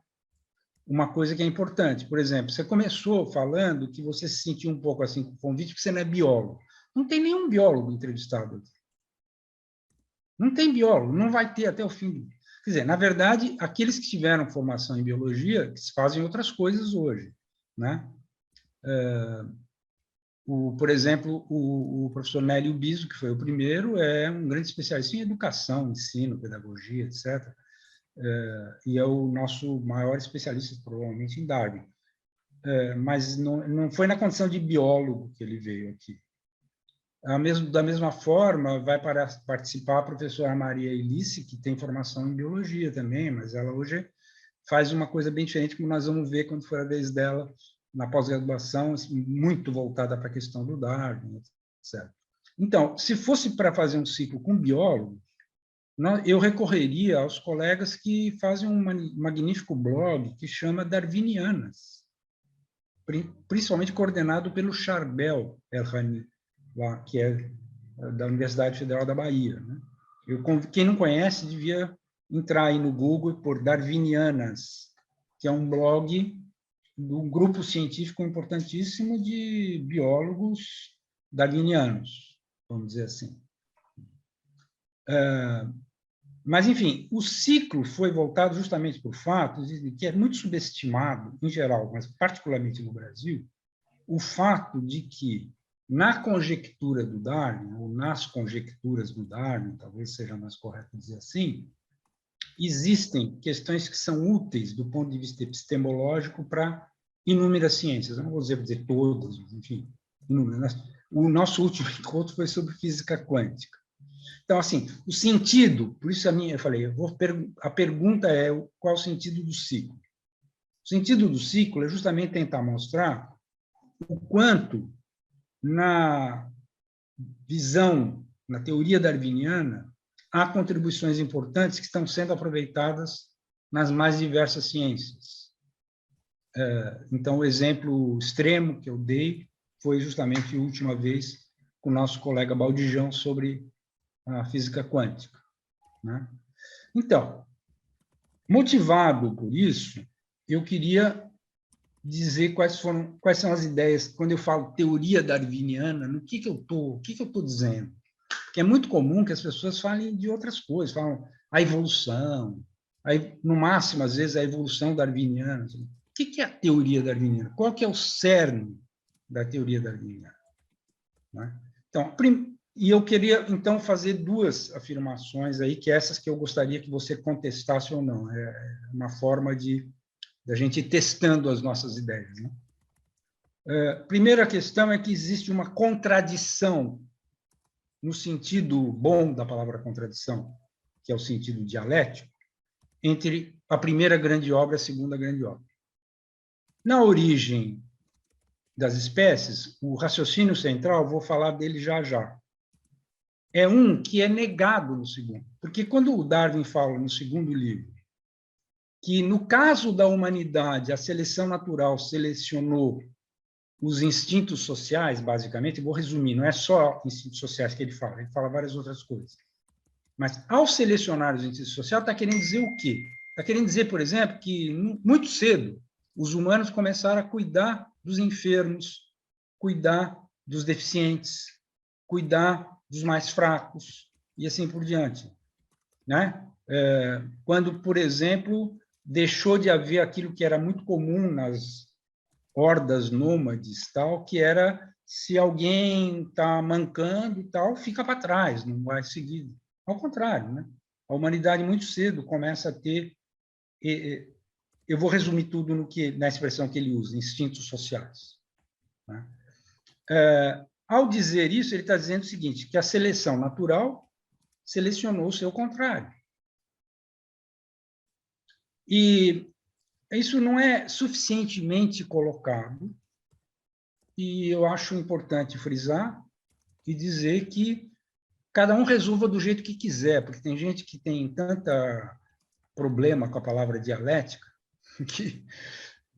uma coisa que é importante. Por exemplo, você começou falando que você se sentiu um pouco assim com o convite, porque você não é biólogo. Não tem nenhum biólogo entrevistado aqui. Não tem biólogo, não vai ter até o fim. Quer dizer, na verdade, aqueles que tiveram formação em biologia, que fazem outras coisas hoje, né? Por exemplo, o professor Nélio Biso, que foi o primeiro, é um grande especialista em educação, ensino, pedagogia, etc. E é o nosso maior especialista, provavelmente, em Darwin. Mas não foi na condição de biólogo que ele veio aqui. Da mesma forma, vai participar a professora Maria Elice, que tem formação em biologia também, mas ela hoje faz uma coisa bem diferente, como nós vamos ver quando for a vez dela na pós-graduação, muito voltada para a questão do Darwin, etc. Então, se fosse para fazer um ciclo com biólogos, eu recorreria aos colegas que fazem um magnífico blog que chama Darwinianas, principalmente coordenado pelo Charbel El-Hani, que é da Universidade Federal da Bahia. Né? Quem não conhece devia entrar aí no Google e pôr Darwinianas, que é um blog do grupo científico importantíssimo de biólogos darwinianos, vamos dizer assim. Mas, enfim, o ciclo foi voltado justamente por fato de que é muito subestimado, em geral, mas particularmente no Brasil, o fato de que, na conjectura do Darwin, ou nas conjecturas do Darwin, talvez seja mais correto dizer assim, existem questões que são úteis do ponto de vista epistemológico para inúmeras ciências. Eu não vou dizer todas, enfim, inúmeras. O nosso último encontro foi sobre física quântica. Então, assim, o sentido, por isso eu falei, a pergunta é qual o sentido do ciclo. O sentido do ciclo é justamente tentar mostrar o quanto, na visão, na teoria darwiniana, há contribuições importantes que estão sendo aproveitadas nas mais diversas ciências. Então, o exemplo extremo que eu dei foi justamente a última vez com o nosso colega Baldijão sobre a física quântica. Né? Então, motivado por isso, eu queria dizer quais são as ideias, quando eu falo teoria darwiniana, no que eu estou dizendo. Porque é muito comum que as pessoas falem de outras coisas, falam a evolução, no máximo, às vezes, a evolução darwiniana. O que é a teoria darwiniana? Qual que é o cerne da teoria darwiniana? Né? Então, E eu queria, então, fazer duas afirmações aí, que essas que eu gostaria que você contestasse ou não. É uma forma de a gente ir testando as nossas ideias, né? Primeira questão é que existe uma contradição, no sentido bom da palavra contradição, que é o sentido dialético, entre a primeira grande obra e a segunda grande obra. Na origem das espécies, o raciocínio central, vou falar dele já já, é um que é negado no segundo. Porque quando o Darwin fala no segundo livro que, no caso da humanidade, a seleção natural selecionou os instintos sociais, basicamente, vou resumir, não é só instintos sociais que ele fala várias outras coisas. Mas, ao selecionar os instintos sociais, está querendo dizer o quê? Está querendo dizer, por exemplo, que, muito cedo, os humanos começaram a cuidar dos enfermos, cuidar dos deficientes, cuidar dos mais fracos, e assim por diante, né? Quando, por exemplo, deixou de haver aquilo que era muito comum nas hordas nômades, tal, que era, se alguém está mancando e tal, fica para trás, não vai seguir. Ao contrário, né? A humanidade muito cedo começa a ter, eu vou resumir tudo na expressão que ele usa, instintos sociais, né? Ao dizer isso, ele está dizendo o seguinte, que a seleção natural selecionou o seu contrário. E isso não é suficientemente colocado, e eu acho importante frisar e dizer que cada um resolva do jeito que quiser, porque tem gente que tem tanta problema com a palavra dialética, que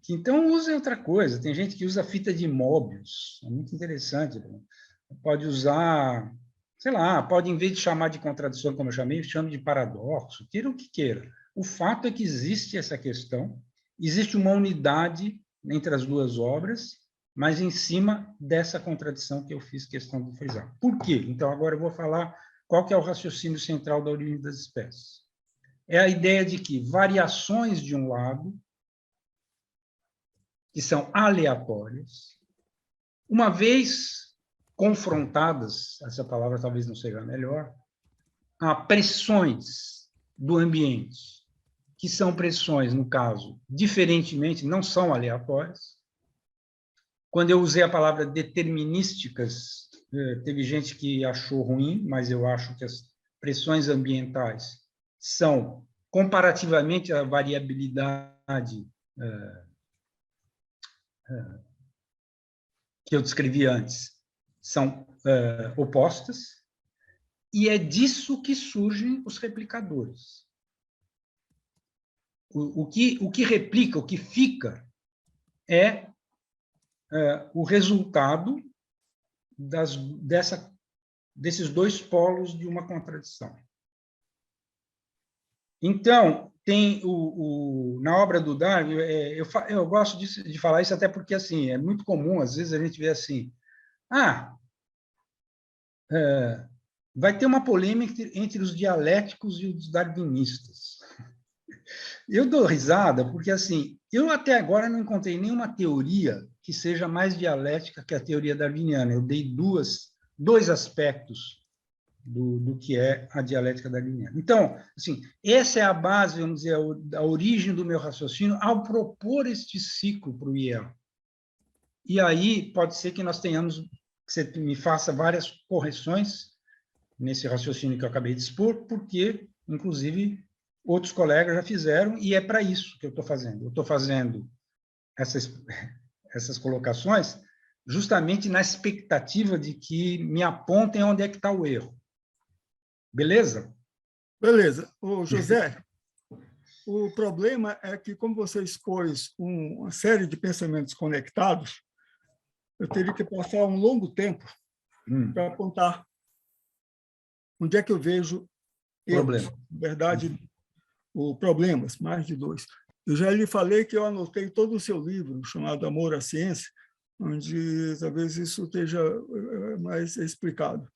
então usem outra coisa. Tem gente que usa fita de Möbius, é muito interessante. Pode usar, sei lá, pode, em vez de chamar de contradição, como eu chamei, chame de paradoxo, queira o que queira. O fato é que existe essa questão, existe uma unidade entre as duas obras, mas em cima dessa contradição que eu fiz questão de frisar. Por quê? Então, agora eu vou falar qual que é o raciocínio central da origem das espécies. É a ideia de que variações de um lado, que são aleatórias, uma vez confrontadas, essa palavra talvez não seja a melhor, a pressões do ambiente, que são pressões, no caso, diferentemente, não são aleatórias. Quando eu usei a palavra determinísticas, teve gente que achou ruim, mas eu acho que as pressões ambientais são, comparativamente à variabilidade que eu descrevi antes, são opostas, e é disso que surgem os replicadores. O que replica, o que fica, é o resultado desses dois polos de uma contradição. Então, tem na obra do Darwin, eu gosto de falar isso até porque assim, é muito comum, às vezes a gente vê assim, vai ter uma polêmica entre os dialéticos e os darwinistas. Eu dou risada porque, assim, eu até agora não encontrei nenhuma teoria que seja mais dialética que a teoria darwiniana. Eu dei dois aspectos do que é a dialética darwiniana. Então, assim, essa é a base, vamos dizer, a origem do meu raciocínio ao propor este ciclo para o IEL. E aí pode ser que nós tenhamos, que você me faça várias correções nesse raciocínio que eu acabei de expor, porque, inclusive, outros colegas já fizeram, e é para isso que eu estou fazendo. Eu estou fazendo essas colocações justamente na expectativa de que me apontem onde é que está o erro. Beleza?
Beleza. Ô, José, o problema é que, como você expôs uma série de pensamentos conectados, eu teria que passar um longo tempo para apontar onde é que eu vejo erros, na verdade, problemas, mais de dois. Eu já lhe falei que eu anotei todo o seu livro, chamado Amor à Ciência, onde talvez isso esteja mais explicado.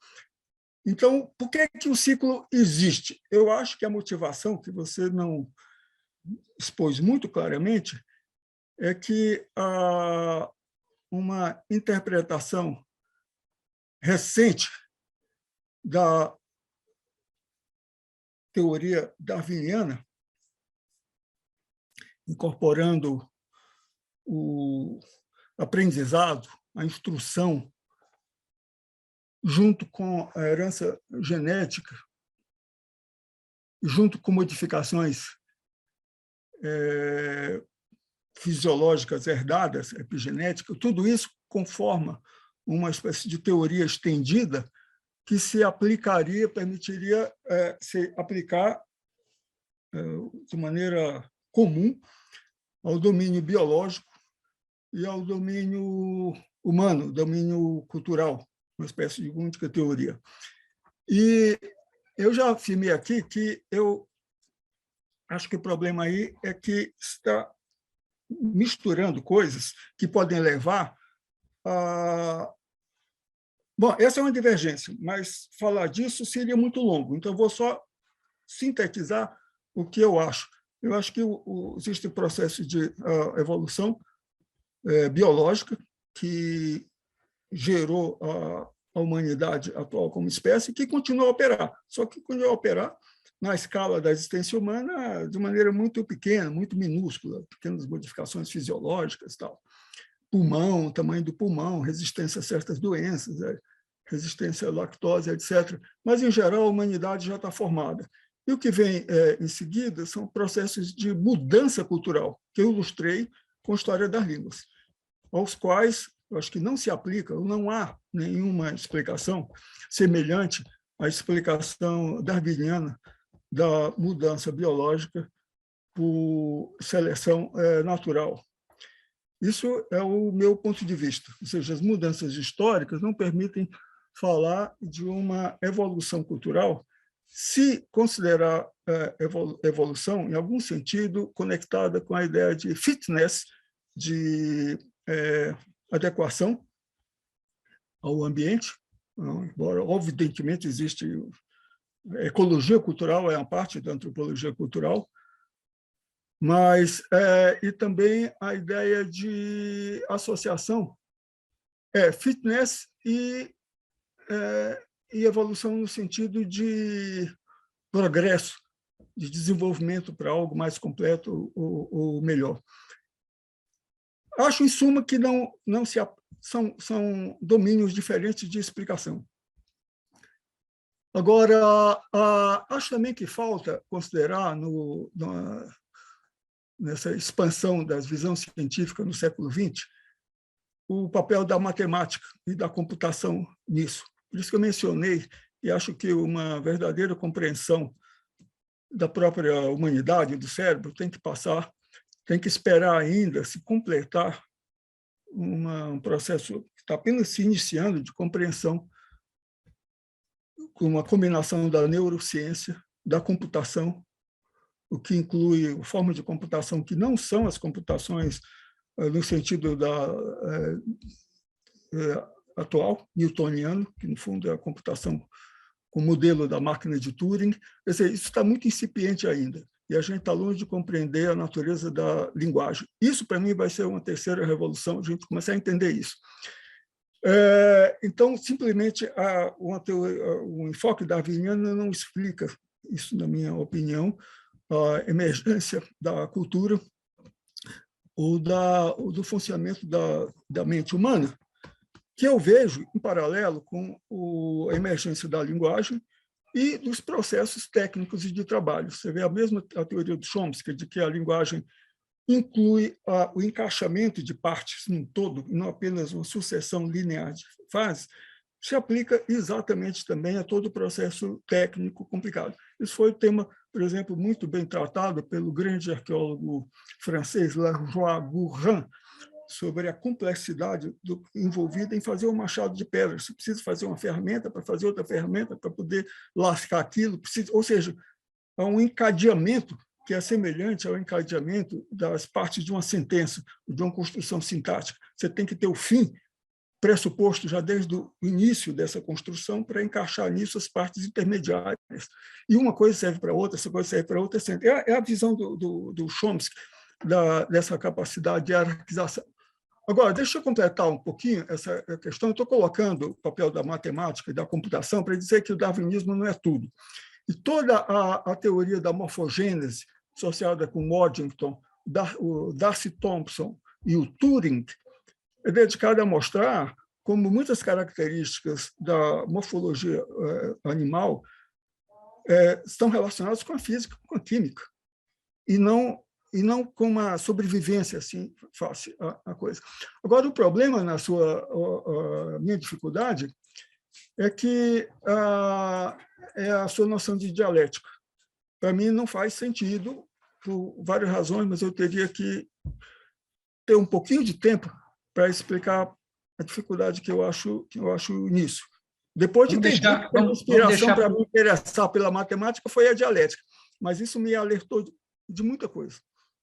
Então, por que o ciclo existe? Eu acho que a motivação, que você não expôs muito claramente, é que há uma interpretação recente da teoria darwiniana, incorporando o aprendizado, a instrução, junto com a herança genética, junto com modificações fisiológicas herdadas, epigenéticas, tudo isso conforma uma espécie de teoria estendida que se aplicaria, permitiria se aplicar de maneira comum ao domínio biológico e ao domínio humano, domínio cultural, uma espécie de única teoria. E eu já afirmei aqui que eu acho que o problema aí é que está misturando coisas que podem levar a... Bom, essa é uma divergência, mas falar disso seria muito longo, então eu vou só sintetizar o que eu acho. Eu acho que existe um processo de evolução biológica que gerou a humanidade atual como espécie, que continua a operar, só que continua a operar na escala da existência humana de maneira muito pequena, muito minúscula, pequenas modificações fisiológicas, tal. Pulmão, tamanho do pulmão, resistência a certas doenças, resistência à lactose, etc. Mas, em geral, a humanidade já está formada. E o que vem em seguida são processos de mudança cultural, que eu ilustrei com a história das línguas, aos quais eu acho que não se aplica, ou não há nenhuma explicação semelhante à explicação darwiniana da mudança biológica por seleção natural. Isso é o meu ponto de vista, ou seja, as mudanças históricas não permitem falar de uma evolução cultural se considerar evolução, em algum sentido, conectada com a ideia de fitness, de adequação ao ambiente, embora, evidentemente, existe ecologia cultural, é uma parte da antropologia cultural, mas e também a ideia de associação fitness e evolução no sentido de progresso, de desenvolvimento para algo mais completo ou melhor. Acho, em suma, que não se são domínios diferentes de explicação. Agora, acho também que falta considerar nessa expansão da visão científica no século XX o papel da matemática e da computação nisso. Por isso que eu mencionei, e acho que uma verdadeira compreensão da própria humanidade, do cérebro, tem que esperar ainda se completar um processo que está apenas se iniciando de compreensão com uma combinação da neurociência, da computação, o que inclui formas de computação que não são as computações no sentido atual, newtoniano, que, no fundo, é a computação com o modelo da máquina de Turing. Quer dizer, isso está muito incipiente ainda, e a gente está longe de compreender a natureza da linguagem. Isso, para mim, vai ser uma terceira revolução, a gente começar a entender isso. Então, simplesmente, o enfoque darwiniano não explica isso, na minha opinião, a emergência da cultura ou do funcionamento da mente humana, que eu vejo em paralelo com a emergência da linguagem e dos processos técnicos e de trabalho. Você vê a teoria do Chomsky, de que a linguagem inclui o encaixamento de partes num todo, e não apenas uma sucessão linear de fases, se aplica exatamente também a todo o processo técnico complicado. Isso foi o tema, por exemplo, muito bem tratado pelo grande arqueólogo francês Laroy Gourhan, sobre a complexidade envolvida em fazer um machado de pedra. Você precisa fazer uma ferramenta para fazer outra ferramenta para poder lascar aquilo. Ou seja, há um encadeamento que é semelhante ao encadeamento das partes de uma sentença, de uma construção sintática. Você tem que ter o fim pressuposto já desde o início dessa construção para encaixar nisso as partes intermediárias. E uma coisa serve para outra, essa coisa serve para outra. É a visão do Chomsky, dessa capacidade de hierarquização. Agora, deixa eu completar um pouquinho essa questão. Eu estou colocando o papel da matemática e da computação para dizer que o darwinismo não é tudo. E toda a teoria da morfogênese, associada com Waddington, o Darcy Thompson e o Turing, é dedicada a mostrar como muitas características da morfologia animal estão relacionadas com a física, com a química, e não com uma sobrevivência assim fácil a coisa. Agora, o problema na minha dificuldade é que é a sua noção de dialética. Para mim, não faz sentido, por várias razões, mas eu teria que ter um pouquinho de tempo para explicar a dificuldade que eu acho nisso. Depois de ter dito que a inspiração para me interessar pela matemática foi a dialética, mas isso me alertou de muita coisa.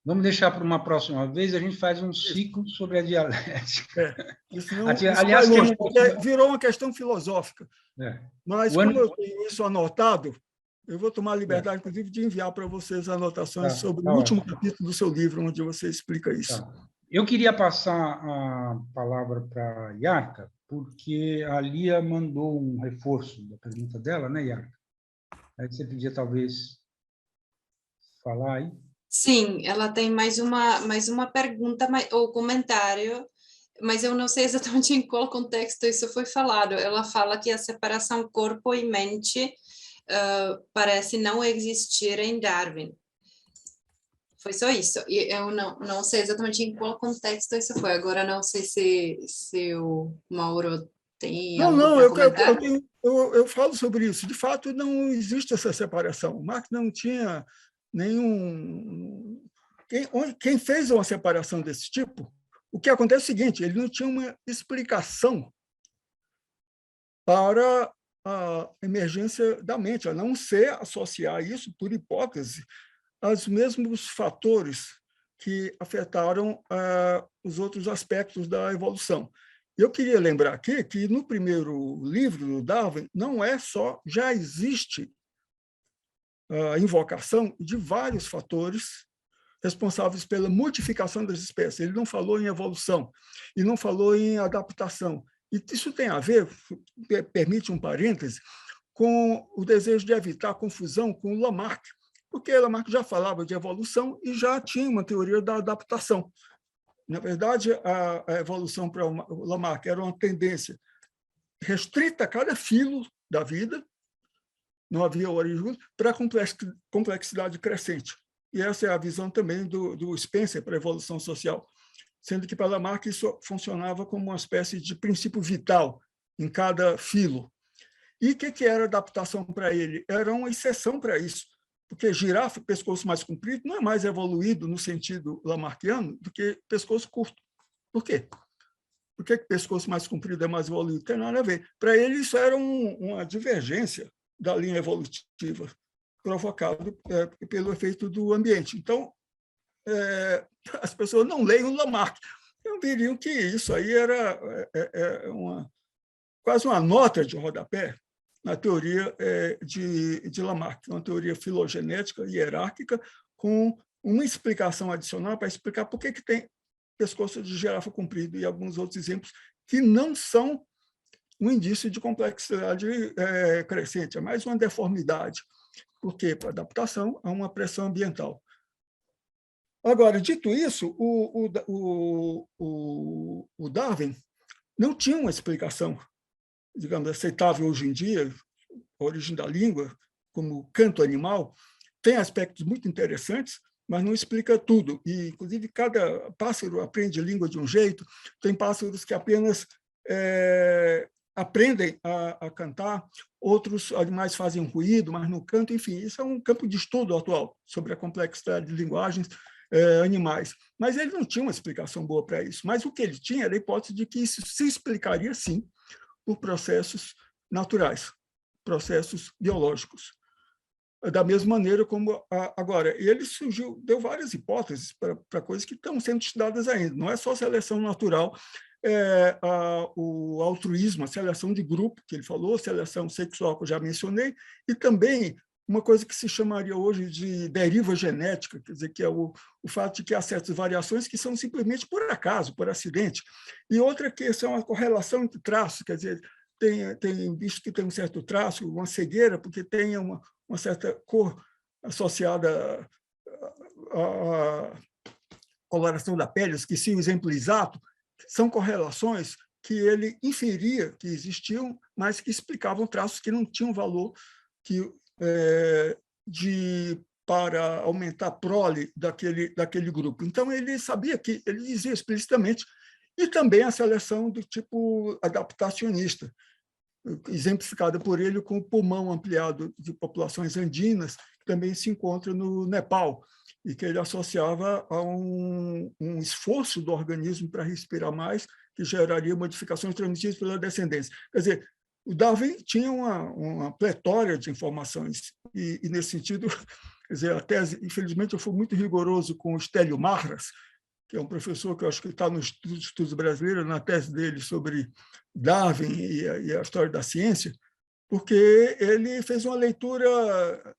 Vamos deixar para uma próxima vez, a gente faz um ciclo sobre a dialética.
Isso aliás, virou uma questão filosófica. Mas, como eu tenho isso anotado, eu vou tomar a liberdade, inclusive, de enviar para vocês anotações sobre o último capítulo do seu livro, onde você explica isso.
Eu queria passar a palavra para a Yarka, porque a Lia mandou um reforço da pergunta dela, né, Yarka? Aí você podia, talvez, falar aí.
Sim, ela tem mais uma pergunta ou comentário, mas eu não sei exatamente em qual contexto isso foi falado. Ela fala que a separação corpo e mente parece não existir em Darwin. Foi só isso. E eu não sei exatamente em qual contexto isso foi. Agora não sei se o Mauro tem algo para comentar.
Eu falo sobre isso. De fato, não existe essa separação. O Marx não tinha nenhum... Quem fez uma separação desse tipo, o que acontece é o seguinte, ele não tinha uma explicação para a emergência da mente, a não ser associar isso, por hipótese, aos mesmos fatores que afetaram os outros aspectos da evolução. Eu queria lembrar aqui que, no primeiro livro do Darwin, não é só, já existe a invocação de vários fatores responsáveis pela modificação das espécies. Ele não falou em evolução e não falou em adaptação. E isso tem a ver, permite um parêntese, com o desejo de evitar confusão com o Lamarck, porque Lamarck já falava de evolução e já tinha uma teoria da adaptação. Na verdade, a evolução para o Lamarck era uma tendência restrita a cada filo da vida, não havia origem, para a complexidade crescente. E essa é a visão também do Spencer para a evolução social, sendo que para Lamarck isso funcionava como uma espécie de princípio vital em cada filo. E o que era adaptação para ele? Era uma exceção para isso, porque girafa, pescoço mais comprido, não é mais evoluído no sentido lamarckiano do que pescoço curto. Por quê? Por que pescoço mais comprido é mais evoluído? Não tem nada a ver. Para ele, isso era uma divergência da linha evolutiva, provocado pelo efeito do ambiente. Então, as pessoas não leem o Lamarck. Então, diriam que isso aí era quase uma nota de rodapé na teoria de Lamarck, uma teoria filogenética hierárquica com uma explicação adicional para explicar por que tem pescoço de girafa comprido e alguns outros exemplos que não são um indício de complexidade crescente, é mais uma deformidade, porque para adaptação a uma pressão ambiental. Agora, dito isso, o Darwin não tinha uma explicação, digamos, aceitável hoje em dia, a origem da língua, como canto animal, tem aspectos muito interessantes, mas não explica tudo. E, inclusive, cada pássaro aprende língua de um jeito, tem pássaros que apenas aprendem a cantar, outros animais fazem ruído, mas não cantam, enfim, isso é um campo de estudo atual sobre a complexidade de linguagens animais. Mas ele não tinha uma explicação boa para isso. Mas o que ele tinha era a hipótese de que isso se explicaria, sim, por processos naturais, processos biológicos. Da mesma maneira como agora. Ele deu várias hipóteses para coisas que estão sendo estudadas ainda. Não é só seleção natural, o altruísmo, a seleção de grupo, que ele falou, a seleção sexual, que eu já mencionei, e também uma coisa que se chamaria hoje de deriva genética, quer dizer, que é o fato de que há certas variações que são simplesmente por acaso, por acidente, e outra que são a correlação entre traços, quer dizer, tem bicho que tem um certo traço, uma cegueira, porque tem uma certa cor associada à coloração da pele, esqueci o exemplo exato, são correlações que ele inferia que existiam, mas que explicavam traços que não tinham valor para aumentar a prole daquele grupo. Então, ele sabia que, ele dizia explicitamente, e também a seleção do tipo adaptacionista, exemplificada por ele com o pulmão ampliado de populações andinas, que também se encontra no Nepal, e que ele associava a um esforço do organismo para respirar mais, que geraria modificações transmitidas pela descendência. Quer dizer, o Darwin tinha uma pletória de informações, e nesse sentido, quer dizer, a tese, infelizmente, eu fui muito rigoroso com o Stélio Marras, que é um professor que eu acho que está nos estudos brasileiros, na tese dele sobre Darwin e a história da ciência, porque ele fez uma leitura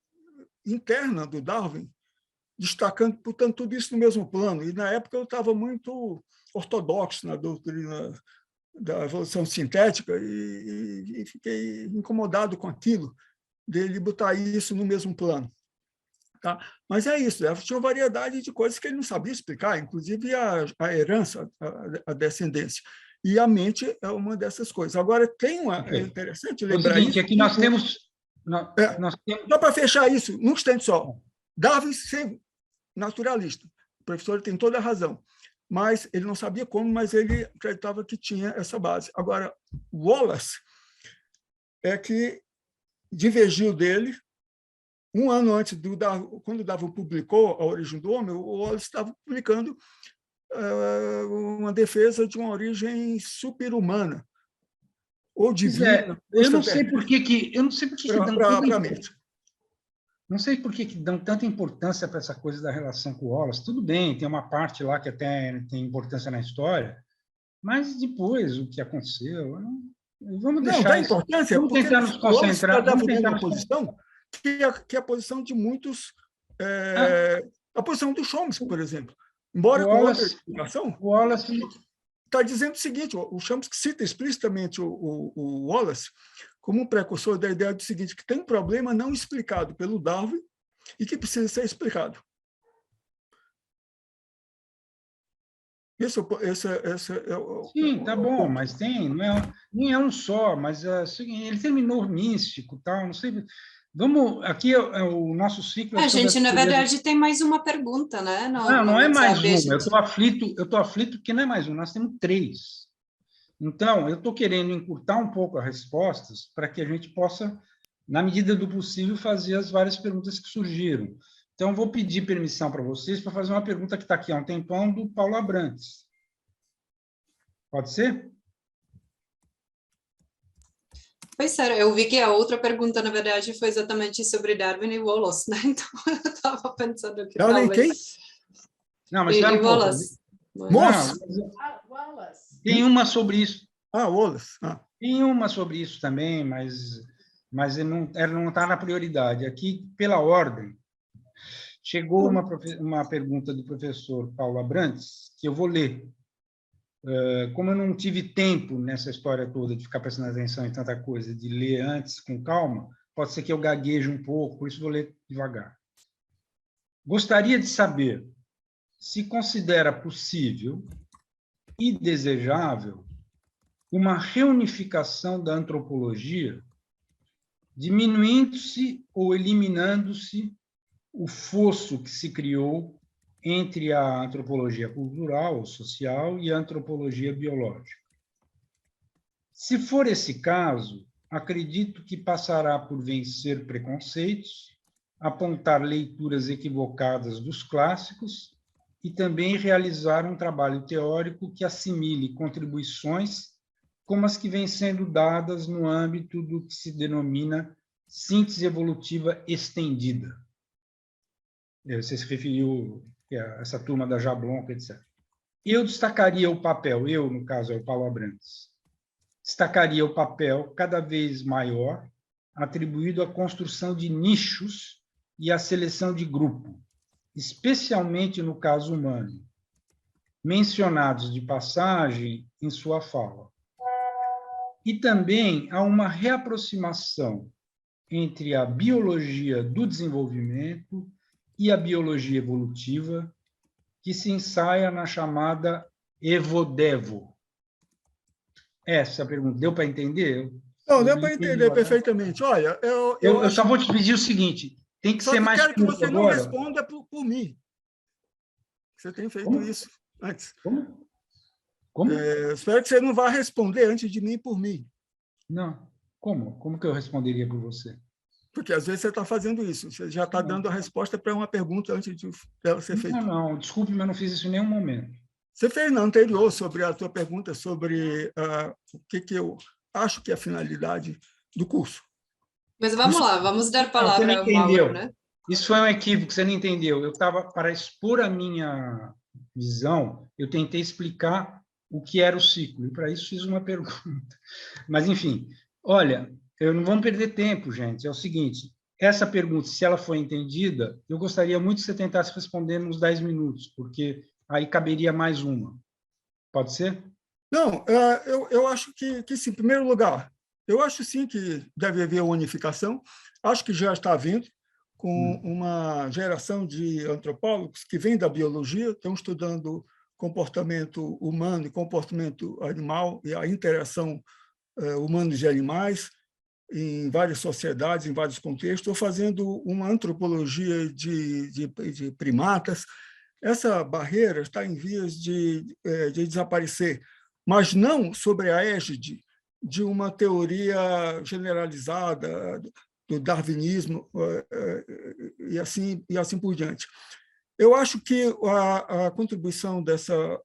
interna do Darwin, destacando, portanto, tudo isso no mesmo plano. E, na época, eu estava muito ortodoxo na doutrina da evolução sintética e fiquei incomodado com aquilo, dele botar isso no mesmo plano. Tá? Mas é isso, tinha uma variedade de coisas que ele não sabia explicar, inclusive a herança, a descendência. E a mente é uma dessas coisas. Agora, é interessante lembrar
seguinte,
isso.
Aqui nós temos...
Só para fechar isso, num instante só. Darwin, ser naturalista, o professor tem toda a razão, mas ele não sabia como, mas ele acreditava que tinha essa base. Agora, Wallace é que divergiu dele. Um ano antes, quando Darwin publicou A Origem do Homem, o Wallace estava publicando uma defesa de uma origem super-humana, ou divina.
Eu não sei por que não sei por que dão tanta importância para essa coisa da relação com o Wallace. Tudo bem, tem uma parte lá que até tem importância na história, mas depois, o que aconteceu... Vamos deixar...
Não, dá importância,
vamos tentar nos concentrar...
Vamos tentar uma posição que é a posição de muitos... a posição do Chomsky, por exemplo. Embora com outra explicação,
o Wallace
está dizendo o seguinte, o Chomsky cita explicitamente o Wallace como um precursor da ideia do seguinte, que tem um problema não explicado pelo Darwin e que precisa ser explicado.
Sim, tá bom, mas tem, não é um só, mas ele terminou místico, tal, não sei... Vamos, aqui é o nosso ciclo...
A gente, na verdade, tem mais uma pergunta, né?
Não é mais uma, eu estou aflito porque não é mais uma, nós temos 3. Então, eu estou querendo encurtar um pouco as respostas para que a gente possa, na medida do possível, fazer as várias perguntas que surgiram. Então, vou pedir permissão para vocês para fazer uma pergunta que está aqui há um tempão, do Paulo Abrantes. Pode ser?
Pois é, eu vi que a outra pergunta, na verdade, foi exatamente sobre Darwin e Wallace, né? Então, eu estava pensando que
Darwin quem?
Não, mas espera um pouco.
Wallace.
Wallace. Tem uma sobre isso.
Wallace.
Tem uma sobre isso também, mas ela não está na prioridade. Aqui, pela ordem, chegou uma pergunta do professor Paulo Abrantes, que eu vou ler. Como eu não tive tempo nessa história toda de ficar prestando atenção em tanta coisa, de ler antes com calma, pode ser que eu gagueje um pouco, por isso vou ler devagar. Gostaria de saber se considera possível e desejável uma reunificação da antropologia, diminuindo-se ou eliminando-se o fosso que se criou entre a antropologia cultural, social, e a antropologia biológica. Se for esse caso, acredito que passará por vencer preconceitos, apontar leituras equivocadas dos clássicos e também realizar um trabalho teórico que assimile contribuições como as que vêm sendo dadas no âmbito do que se denomina síntese evolutiva estendida. Você se referiu a essa turma da Jablonka, etc. Eu destacaria o papel, no caso, é o Paulo Abrantes, destacaria o papel cada vez maior atribuído à construção de nichos e à seleção de grupo, especialmente no caso humano, mencionados de passagem em sua fala. E também há uma reaproximação entre a biologia do desenvolvimento e a biologia evolutiva, que se ensaia na chamada Evodevo. Essa é a pergunta. Deu para entender?
Não, deu para entender perfeitamente. Olha,
eu só vou te pedir o seguinte, tem que ser mais
curto agora. Só que quero que você
agora.
não responda por mim. Você tem feito isso antes.
Como?
Espero que você não vá responder antes de mim por mim.
Não. Como que eu responderia por você?
Porque às vezes você está fazendo isso. Você já está dando a resposta para uma pergunta antes de ela ser feita.
Não. Desculpe, mas não fiz isso em nenhum momento.
Você fez na anterior sobre a tua pergunta sobre o que eu acho que é a finalidade do curso.
Mas vamos lá, vamos dar palavra ao Mauro, né?
Isso foi um equívoco, você não entendeu. Eu estava, para expor a minha visão, eu tentei explicar o que era o ciclo, e para isso fiz uma pergunta. Mas, enfim, olha, não vamos perder tempo, gente. É o seguinte, essa pergunta, se ela for entendida, eu gostaria muito que você tentasse responder nos 10 minutos, porque aí caberia mais uma. Pode ser?
Não, eu acho que sim. Em primeiro lugar, eu acho sim que deve haver unificação. Acho que já está havendo, com uma geração de antropólogos que vêm da biologia, estão estudando comportamento humano e comportamento animal e a interação humanos e animais em várias sociedades, em vários contextos, ou fazendo uma antropologia de primatas. Essa barreira está em vias de desaparecer, mas não sobre a égide de uma teoria generalizada do darwinismo e assim por diante. Eu acho que a contribuição dessa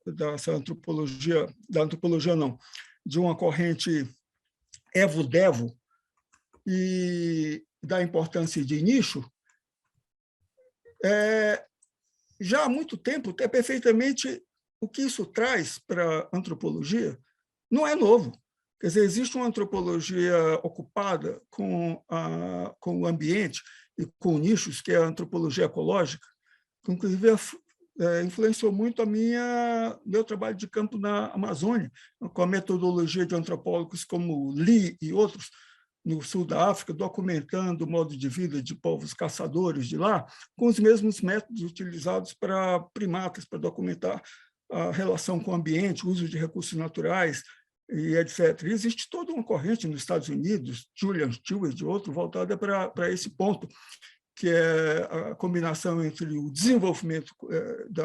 antropologia, de uma corrente evo-devo e da importância de nicho, já há muito tempo, é perfeitamente o que isso traz para a antropologia, não é novo. Quer dizer, existe uma antropologia ocupada com o ambiente e com nichos, que é a antropologia ecológica, que, inclusive, influenciou muito meu trabalho de campo na Amazônia, com a metodologia de antropólogos como Lee e outros, no sul da África, documentando o modo de vida de povos caçadores de lá, com os mesmos métodos utilizados para primatas, para documentar a relação com o ambiente, o uso de recursos naturais, e etc. E existe toda uma corrente nos Estados Unidos, Julian Stewart e outro, voltada para esse ponto, que é a combinação entre o desenvolvimento do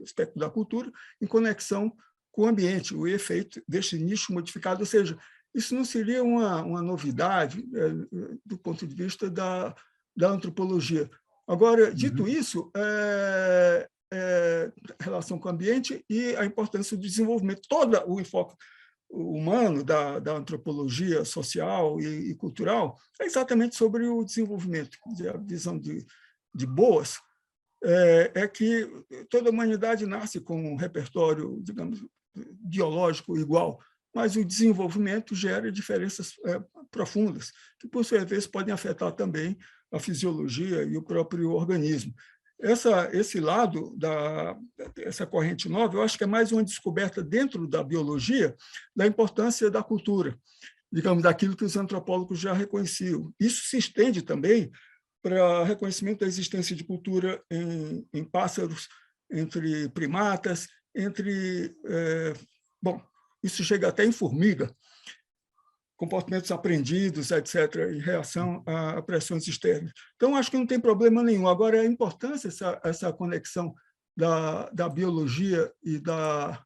aspecto da cultura em conexão com o ambiente, o efeito desse nicho modificado. Ou seja, isso não seria uma novidade do ponto de vista da antropologia. Agora, dito isso, relação com o ambiente e a importância do desenvolvimento, todo o enfoque humano da antropologia social e cultural é exatamente sobre o desenvolvimento. A visão de Boas é que toda a humanidade nasce com um repertório, digamos, biológico igual, mas o desenvolvimento gera diferenças profundas, que, por sua vez, podem afetar também a fisiologia e o próprio organismo. Esse lado dessa corrente nova, eu acho que é mais uma descoberta dentro da biologia da importância da cultura, digamos, daquilo que os antropólogos já reconheciam. Isso se estende também para reconhecimento da existência de cultura em pássaros, entre primatas, isso chega até em formiga, comportamentos aprendidos, etc., em reação a pressões externas. Então, acho que não tem problema nenhum. Agora, a importância, essa conexão da biologia e da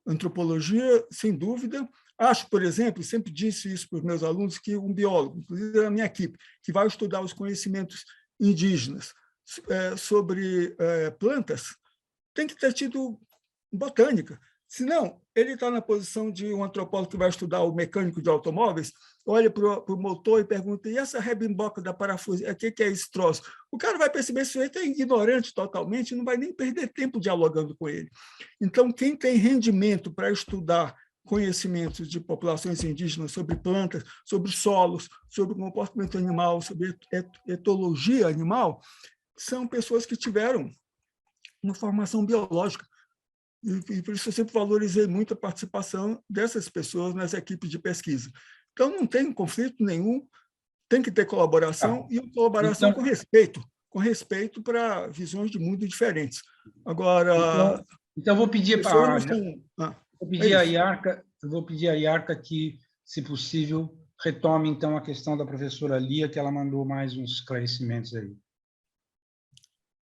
antropologia, sem dúvida. Acho, por exemplo, sempre disse isso para os meus alunos, que um biólogo, inclusive da minha equipe, que vai estudar os conhecimentos indígenas sobre plantas, tem que ter tido botânica. Senão, ele está na posição de um antropólogo que vai estudar o mecânico de automóveis, olha para o motor e pergunta, e essa rebimboca da parafuso, o que é esse troço? O cara vai perceber que esse sujeito é ignorante totalmente, não vai nem perder tempo dialogando com ele. Então, quem tem rendimento para estudar conhecimentos de populações indígenas sobre plantas, sobre solos, sobre comportamento animal, sobre etologia animal, são pessoas que tiveram uma formação biológica. E por isso eu sempre valorizei muito a participação dessas pessoas nas equipes de pesquisa. Então, não tem conflito nenhum, tem que ter colaboração, e colaboração com respeito para visões de mundo diferentes. Agora...
Então vou pedir para vou pedir à Yarka que, se possível, retome então a questão da professora Lia, que ela mandou mais uns esclarecimentos aí.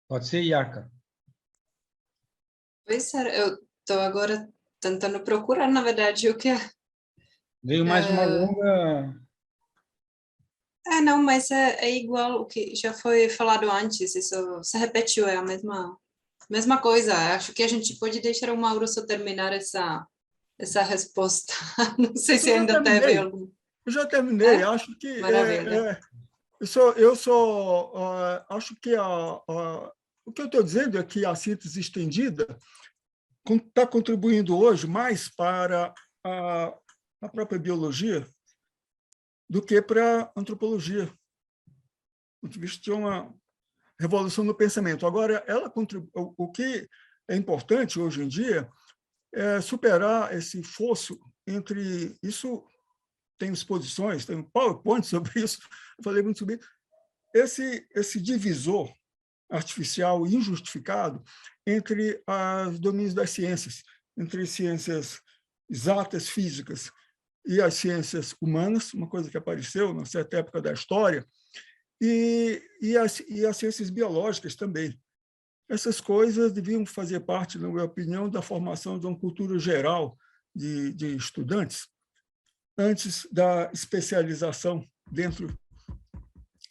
Pode ser, Yarka?
Pois é, eu estou agora tentando procurar, na verdade, o que é.
Veio mais uma longa...
Não, mas é igual o que já foi falado antes, isso se repetiu, é a mesma coisa. Acho que a gente pode deixar o Mauro só terminar essa resposta. Não sei se ainda teve algum.
Eu já terminei, acho que...
Maravilha.
Acho que o que eu estou dizendo é que a síntese estendida está contribuindo hoje mais para a própria biologia do que para a antropologia, do ponto de vista de uma revolução no pensamento. Agora, o que é importante hoje em dia é superar esse fosso entre... Isso tem exposições, tem um PowerPoint sobre isso, eu falei muito sobre esse divisor artificial injustificado entre os domínios das ciências, entre ciências exatas, físicas, e as ciências humanas, uma coisa que apareceu numa certa época da história, e as ciências biológicas também. Essas coisas deviam fazer parte, na minha opinião, da formação de uma cultura geral de estudantes, antes da especialização dentro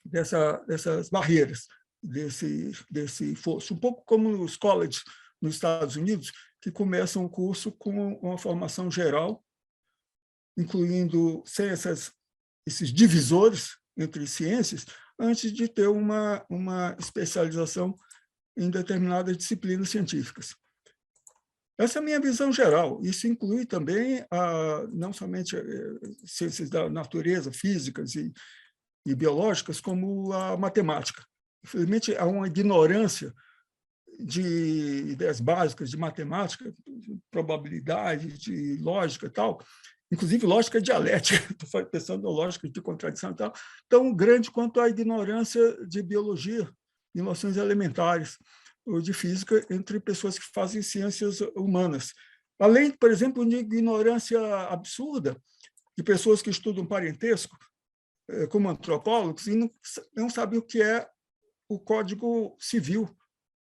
dessas barreiras, desse fosso. Um pouco como os colleges nos Estados Unidos, que começam o curso com uma formação geral, incluindo sem esses divisores entre ciências, antes de ter uma especialização em determinadas disciplinas científicas. Essa é a minha visão geral. Isso inclui também não somente ciências da natureza, físicas e biológicas, como a matemática. Infelizmente, há uma ignorância de ideias básicas de matemática, de probabilidade, de lógica e tal, inclusive lógica dialética, estou pensando na lógica de contradição e tal, tão grande quanto a ignorância de biologia, de noções elementares, ou de física, entre pessoas que fazem ciências humanas. Além, por exemplo, de ignorância absurda de pessoas que estudam parentesco, como antropólogos, e não sabem o que é o Código Civil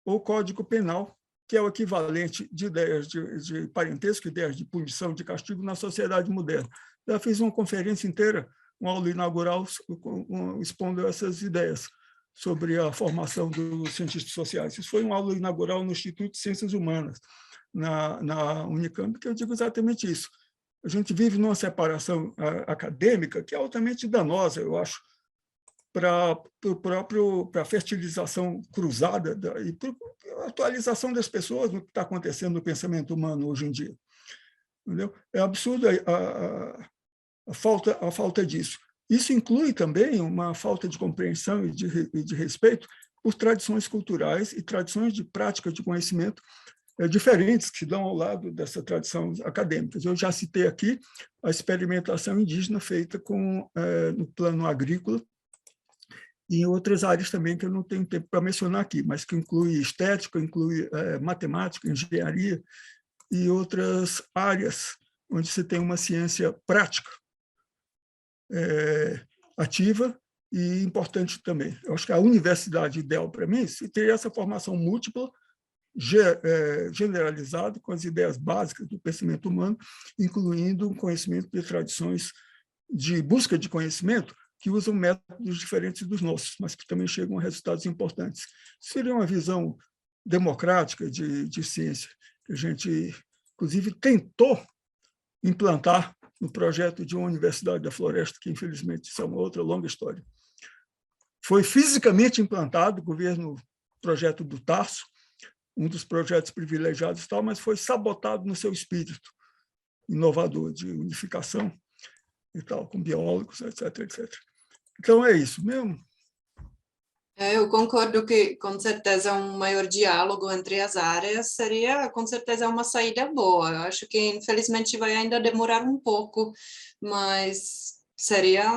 ou Código Penal, que é o equivalente de ideias de parentesco, ideias de punição, de castigo na sociedade moderna. Eu fiz uma conferência inteira, uma aula inaugural, expondo essas ideias sobre a formação dos cientistas sociais. Isso foi uma aula inaugural no Instituto de Ciências Humanas, na Unicamp, que eu digo exatamente isso. A gente vive numa separação acadêmica que é altamente danosa, eu acho, para a fertilização cruzada e para a atualização das pessoas no que está acontecendo no pensamento humano hoje em dia. Entendeu? É absurdo a falta disso. Isso inclui também uma falta de compreensão e de respeito por tradições culturais e tradições de prática de conhecimento diferentes que se dão ao lado dessa tradição acadêmica. Eu já citei aqui a experimentação indígena feita no plano agrícola e em outras áreas também que eu não tenho tempo para mencionar aqui, mas que inclui estética, inclui matemática, engenharia e outras áreas onde se tem uma ciência prática, ativa e importante também. Eu acho que a universidade ideal para mim se teria essa formação múltipla, generalizada, com as ideias básicas do pensamento humano, incluindo um conhecimento de tradições de busca de conhecimento que usam métodos diferentes dos nossos, mas que também chegam a resultados importantes. Seria uma visão democrática de ciência, que a gente, inclusive, tentou implantar no projeto de uma Universidade da Floresta, que, infelizmente, isso é uma outra longa história. Foi fisicamente implantado, o governo, projeto do Tarso, um dos projetos privilegiados, tal, mas foi sabotado no seu espírito. inovador de unificação e tal, com biólogos, etc, etc. Então, é isso mesmo.
Eu concordo que, com certeza, um maior diálogo entre as áreas seria, com certeza, uma saída boa. Eu acho que, infelizmente, vai ainda demorar um pouco, mas seria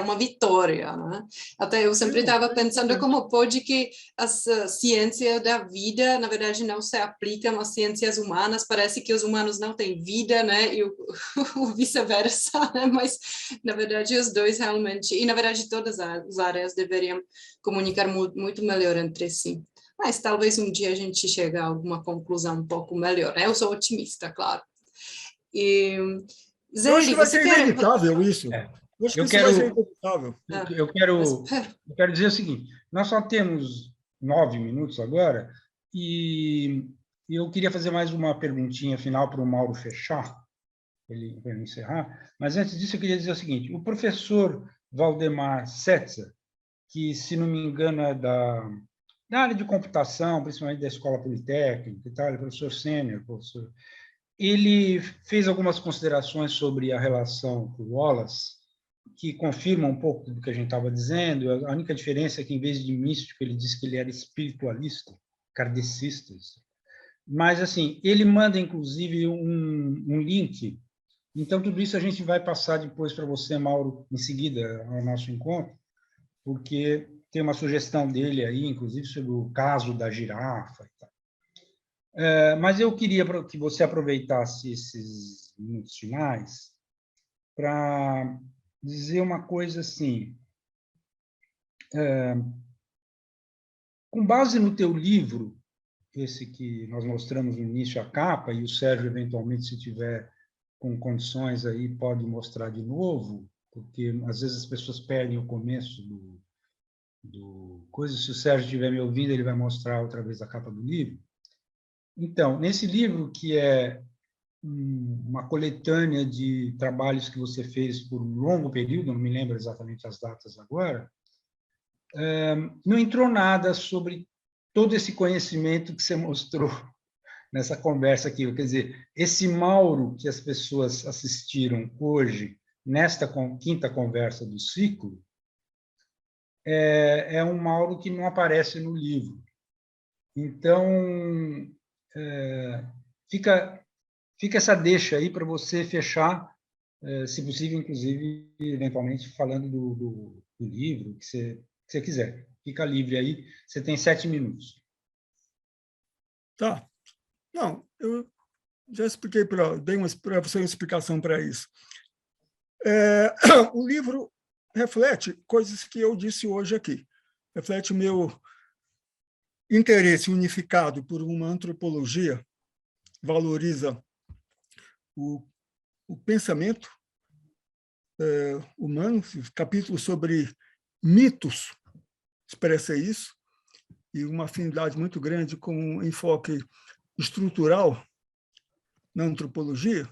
uma vitória, né? Até eu sempre estava pensando como pode que as ciências da vida, na verdade, não se aplicam às ciências humanas, parece que os humanos não têm vida, né? E o vice-versa, né? Mas, na verdade, os dois realmente, e, na verdade, todas as áreas deveriam comunicar muito melhor entre si. Mas talvez um dia a gente chegue a alguma conclusão um pouco melhor, né? Eu sou otimista, claro. E...
Eu acho que
Zeli,
vai
você
ser
quer...
inevitável isso. Eu acho que isso vai ser inevitável.
Eu quero dizer o seguinte, nós só temos 9 minutos agora e eu queria fazer mais uma perguntinha final para o Mauro fechar, para ele encerrar, mas antes disso eu queria dizer o seguinte, o professor Valdemar Setzer, que, se não me engano, é da área de computação, principalmente da Escola Politécnica e tal, ele é professor sênior, professor. Ele fez algumas considerações sobre a relação com o Wallace, que confirmam um pouco do que a gente estava dizendo. A única diferença é que, em vez de místico, ele disse que ele era espiritualista, kardecista. Mas, assim, ele manda, inclusive, um link. Então, tudo isso a gente vai passar depois para você, Mauro, em seguida, ao nosso encontro, porque tem uma sugestão dele aí, inclusive, sobre o caso da girafa e tal. Mas eu queria que você aproveitasse esses minutos finais para dizer uma coisa assim. Com base no teu livro, esse que nós mostramos no início, a capa, e o Sérgio, eventualmente, se tiver com condições aí, pode mostrar de novo, porque às vezes as pessoas perdem o começo do coisa. Se o Sérgio estiver me ouvindo, ele vai mostrar outra vez a capa do livro. Então, nesse livro, que é uma coletânea de trabalhos que você fez por um longo período, não me lembro exatamente as datas agora, não entrou nada sobre todo esse conhecimento que você mostrou nessa conversa aqui. Quer dizer, esse Mauro que as pessoas assistiram hoje, nesta quinta conversa do ciclo, é um Mauro que não aparece no livro. Então, fica essa deixa aí para você fechar, se possível, inclusive, eventualmente, falando do livro, que você quiser. Fica livre aí, você tem 7 minutos.
Tá. Não, eu já expliquei, dei para você uma explicação para isso. O livro reflete coisas que eu disse hoje aqui. Reflete o meu interesse unificado por uma antropologia, valoriza o pensamento humano, capítulo sobre mitos expressa isso, e uma afinidade muito grande com um enfoque estrutural na antropologia,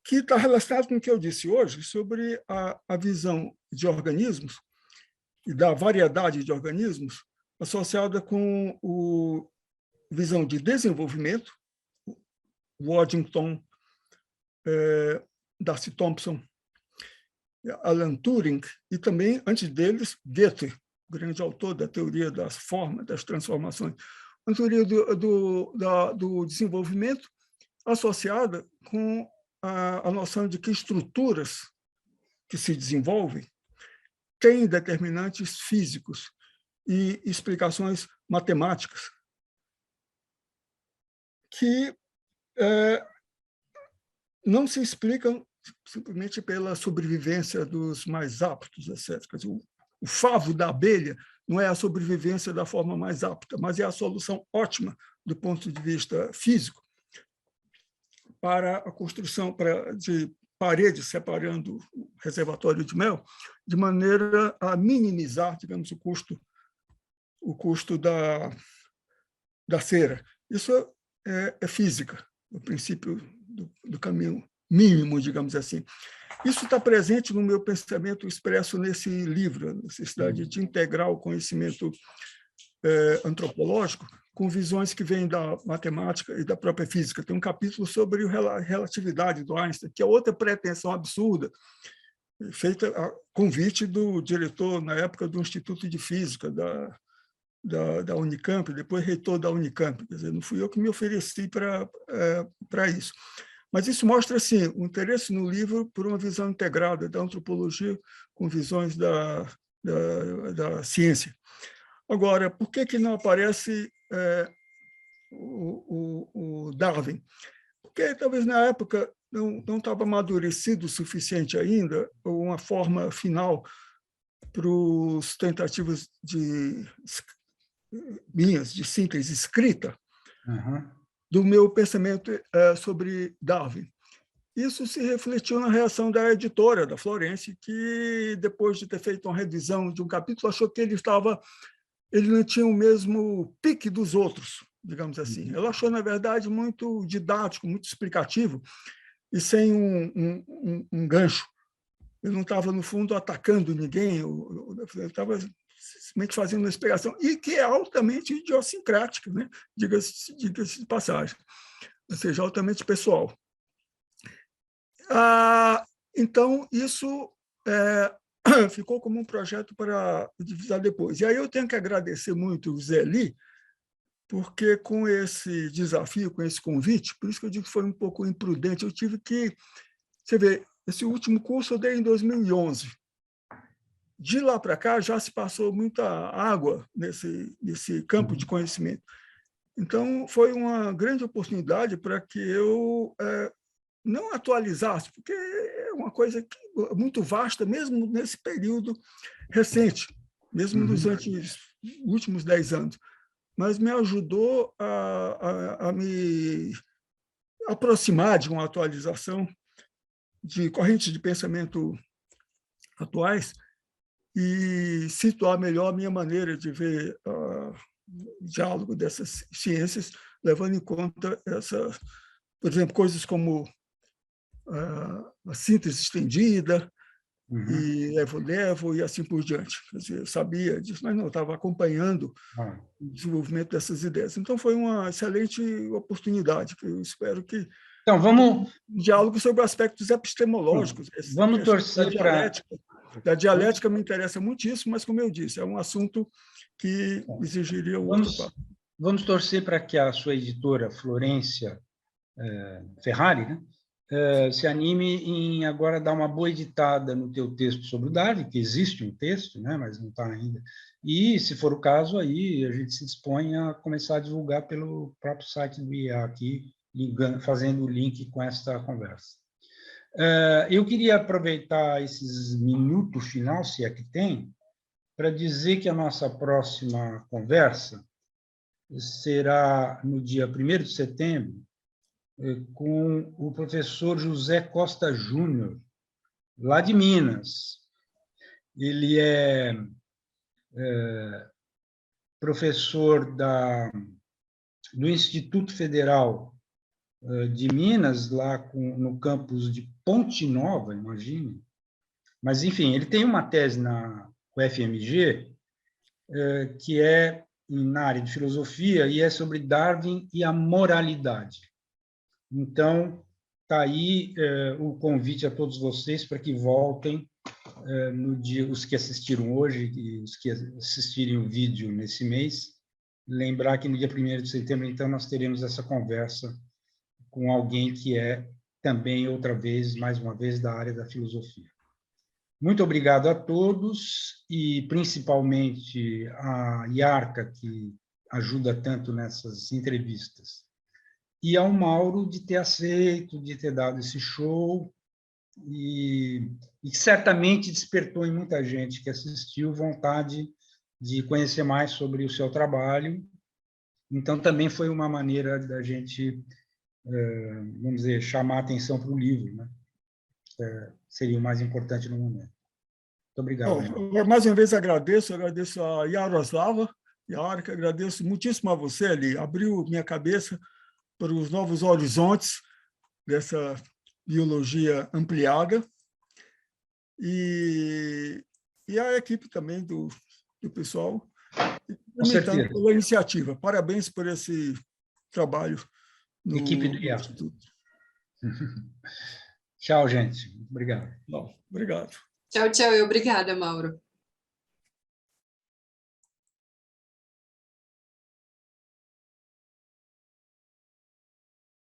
que está relacionado com o que eu disse hoje sobre a visão de organismos e da variedade de organismos associada com a visão de desenvolvimento, Waddington, Darcy Thompson, Alan Turing, e também, antes deles, Goethe, grande autor da teoria das formas, das transformações, a teoria do desenvolvimento associada com a noção de que estruturas que se desenvolvem têm determinantes físicos e explicações matemáticas que não se explicam simplesmente pela sobrevivência dos mais aptos, etc. Quer dizer, o favo da abelha não é a sobrevivência da forma mais apta, mas é a solução ótima do ponto de vista físico para a construção de paredes separando o reservatório de mel, de maneira a minimizar, digamos, o custo da cera. Isso é física, o princípio do caminho mínimo, digamos assim. Isso está presente no meu pensamento expresso nesse livro, a necessidade de integrar o conhecimento antropológico com visões que vêm da matemática e da própria física. Tem um capítulo sobre a relatividade do Einstein, que é outra pretensão absurda, feita a convite do diretor, na época, do Instituto de Física da Unicamp, depois reitor da Unicamp. Quer dizer, não fui eu que me ofereci para isso. Mas isso mostra, assim, o interesse no livro por uma visão integrada da antropologia com visões da ciência. Agora, por que não aparece o Darwin? Porque talvez na época não estava amadurecido o suficiente ainda, ou uma forma final para as tentativas minhas de síntese escrita do meu pensamento sobre Darwin. Isso se refletiu na reação da editora, da Florence, que, depois de ter feito uma revisão de um capítulo, achou que ele não tinha o mesmo pique dos outros, digamos assim. Ela achou, na verdade, muito didático, muito explicativo, e sem um gancho. Eu não estava, no fundo, atacando ninguém, eu estava simplesmente fazendo uma explicação, e que é altamente idiosincrática, né? Diga-se de passagem, ou seja, altamente pessoal. Então, isso ficou como um projeto para utilizar depois. E aí eu tenho que agradecer muito o Zé Li, porque com esse desafio, com esse convite, por isso que eu digo que foi um pouco imprudente, eu tive que... Você vê, esse último curso eu dei em 2011. De lá para cá já se passou muita água nesse campo de conhecimento. Então, foi uma grande oportunidade para que eu não atualizasse, porque é uma coisa muito vasta, mesmo nesse período recente, mesmo nos últimos 10 anos. Mas me ajudou a me aproximar de uma atualização de correntes de pensamento atuais e situar melhor a minha maneira de ver o diálogo dessas ciências, levando em conta por exemplo, coisas como a síntese estendida, e levo, e assim por diante. Quer dizer, eu sabia disso, mas não estava acompanhando o desenvolvimento dessas ideias. Então, foi uma excelente oportunidade, que eu espero que...
Então, vamos...
Um diálogo sobre aspectos epistemológicos.
Vamos torcer para...
Da dialética me interessa muitíssimo, mas, como eu disse, é um assunto que exigiria outro papo.
Vamos torcer para que a sua editora, Florência Ferrari, né, se anime em agora dar uma boa editada no teu texto sobre o Darwin, que existe um texto, né, mas não está ainda. E, se for o caso, aí a gente se dispõe a começar a divulgar pelo próprio site do IA aqui, fazendo o link com esta conversa. Eu queria aproveitar esses minutos final, se é que tem, para dizer que a nossa próxima conversa será no dia 1º de setembro, com o professor José Costa Júnior, lá de Minas. Ele é professor do Instituto Federal de Minas, lá no campus de Ponte Nova, imagine. Mas, enfim, ele tem uma tese na UFMG, que é na área de filosofia, e é sobre Darwin e a moralidade. Então, está aí o convite a todos vocês para que voltem no dia, os que assistiram hoje e os que assistirem o vídeo nesse mês, lembrar que no dia 1º de setembro, então, nós teremos essa conversa com alguém que é também, mais uma vez, da área da filosofia. Muito obrigado a todos, e principalmente a Yarka, que ajuda tanto nessas entrevistas, e ao Mauro de ter aceito, de ter dado esse show, e certamente despertou em muita gente que assistiu vontade de conhecer mais sobre o seu trabalho. Então, também foi uma maneira da gente, vamos dizer, chamar a atenção para o livro, né? Seria o mais importante no momento. Muito obrigado.
Bom, mais uma vez agradeço a Yaroslava, Yarka, agradeço muitíssimo a você, Ali, abriu minha cabeça para os novos horizontes dessa biologia ampliada, e a equipe também do pessoal. cumprimentando pela iniciativa. Parabéns por esse trabalho no
Equipe do
Instituto.
Tchau, gente. Obrigado.
Bom, obrigado.
Tchau, tchau e obrigada, Mauro.